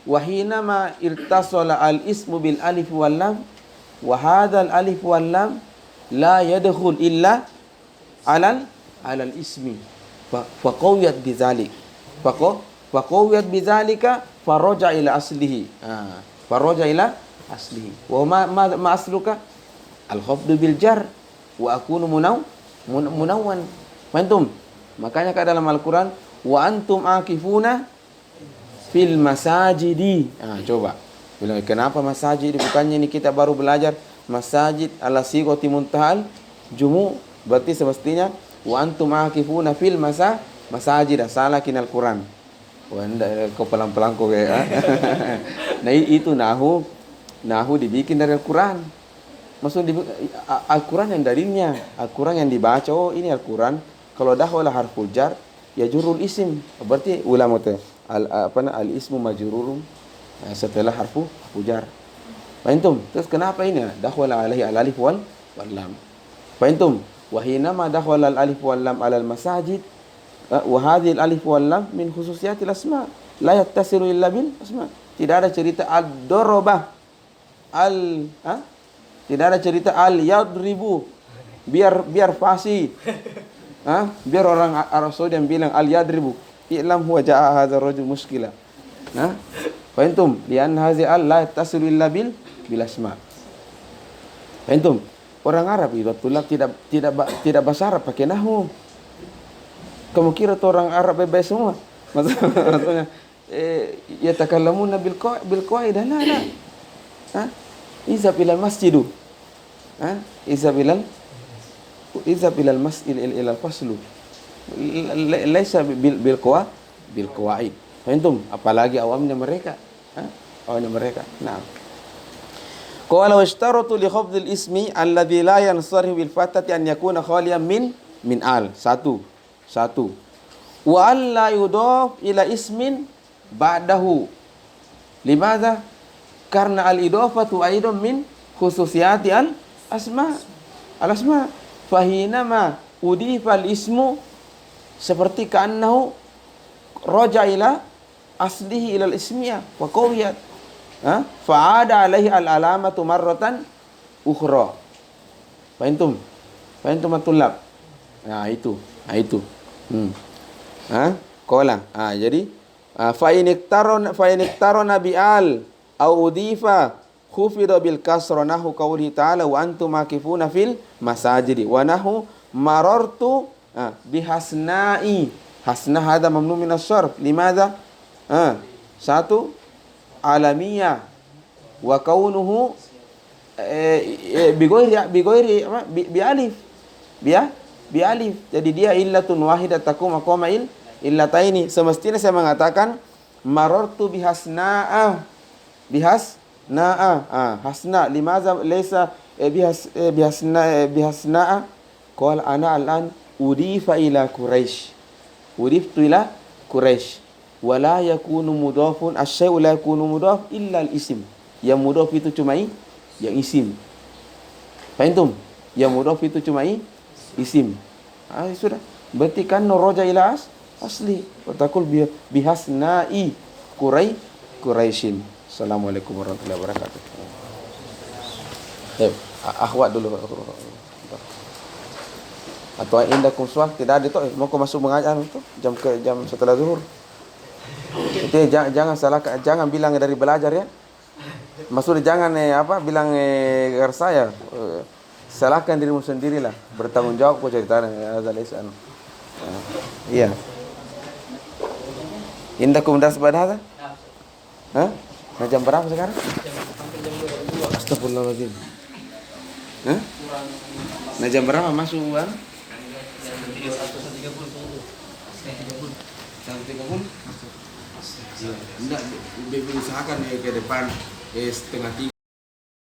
wa hinama irtasala al-ismu bil alif wal lam wa hadzal alif wal lam la yadkhul illa alal ismi fa qawiyat bidzalik fa qawiyat bidzalika faraja ila aslihi faraja ila aslihi wa ma asluka al-khafdu bil jar wa akunu munawwan. Antum, makanya kan dalam Al-Quran wa antum akifuna fil masajidi. Coba bilang kenapa masajid? Bukannya ini kita baru belajar masajid ala sighati muntahal jumu, berarti semestinya wa antum akifuna fil masajid. Salah kin Al-Quran. Wah, kau pelan-pelan kau kayak. Nah, itu nahu dibikin dari Al-Quran. Maksud Al-Quran yang darinya, Al-Quran yang dibaca. Oh, ini Al-Quran. Kalau dahwala harful jar ya jurul isim. Berarti ulama teh al-ismu majrurun setelah harfu jar. Fahimtum? Terus kenapa ini? Dahwala alaihi al-alif wal lam. Fahimtum? Wa hinama dahwala al-alif wal lam ala al-masajid wa hadhihi al-alif wal lam min khususiyatil asma. La yattasilu illa bil asma. Tidak ada cerita ad-daraba tidak ada cerita al-yadribu biar fasih. Biar orang Arab Saudi yang bilang al-yadribu i'lam huwa ja'a hadzal rajul muskila. Fahimtum? Lian hazi la yattasilu illa bil asma. Fahimtum? Orang Arab itu tulak tidak bahasa Arab pakai nahwu. Kamu kira tuh orang Arab bebas semua? Maksudnya yatakallamuna bil qaidah la. Iza bilal masjidu. Iza bilal masjid ilal faslu. Laisa bil qawaid. Fahimtum? Apalagi awamnya mereka. Awamnya mereka. Nah. Qala washtaratu li khafdil ismi alladhi la yansarif bil fatati an yakuna khaliyan min al. Satu. Wa alla yudaf ila ismin ba'dahu. Limadha? Karena al-idafatu aidan min khususiyati al-asma. Al-asma. Fahinama udifa al-ismu seperti ka'annahu raja ila aslihi ila al-ismiyah wa qawiyat. Fa'ada alaihi al-alamatu marratan ukhra. Fahimtum? Fahimtum at-tullab? Nah, itu. Qala. Jadi fa in iktarana bi al au udifa khufida bil kasra nahu qawli ta'ala wa antum makifuna fil masajidi wa nahu marartu bihasna'i. Hasna hada mamnu min as-sarf. Limadha? Satu alamiyah wa kaunuhu bi alif. Jadi dia illatun wahidah takum maqama illataini. Semestinya saya mengatakan marartu bihasna'a. Hasna. Limaza laysa bihasna'a? Qala ana al-an udifa ila Quraisy. Udiftu ila Quraisy. Wa la yakunu mudhafun asy-syai'u la yakunu mudhaf illa al-ism. Yang mudhaf itu cuma yang isim. Fahimtum? Yang mudhaf itu cuma isim. Sudah. Berarti kan raja ila asli. Wa taqul bihasna'i Quraisyin. Assalamualaikum warahmatullahi wabarakatuh. Akhwat dulu. Atau indakum suah tidak ada itu mau masuk mengajar itu jam setelah zuhur. Itu jangan salah, jangan bilang dari belajar ya. Maksudnya jangan bilang saya. Salahkan dirimu sendirilah, bertanggung jawab kok ceritanya azalisan. Iya. Indakum das badha? Nah, jam berapa sekarang? Astagfirullahaladzim. Nah, jam berapa masuk bang? 1:30. Enggak, usahakan ke depan setengah 3.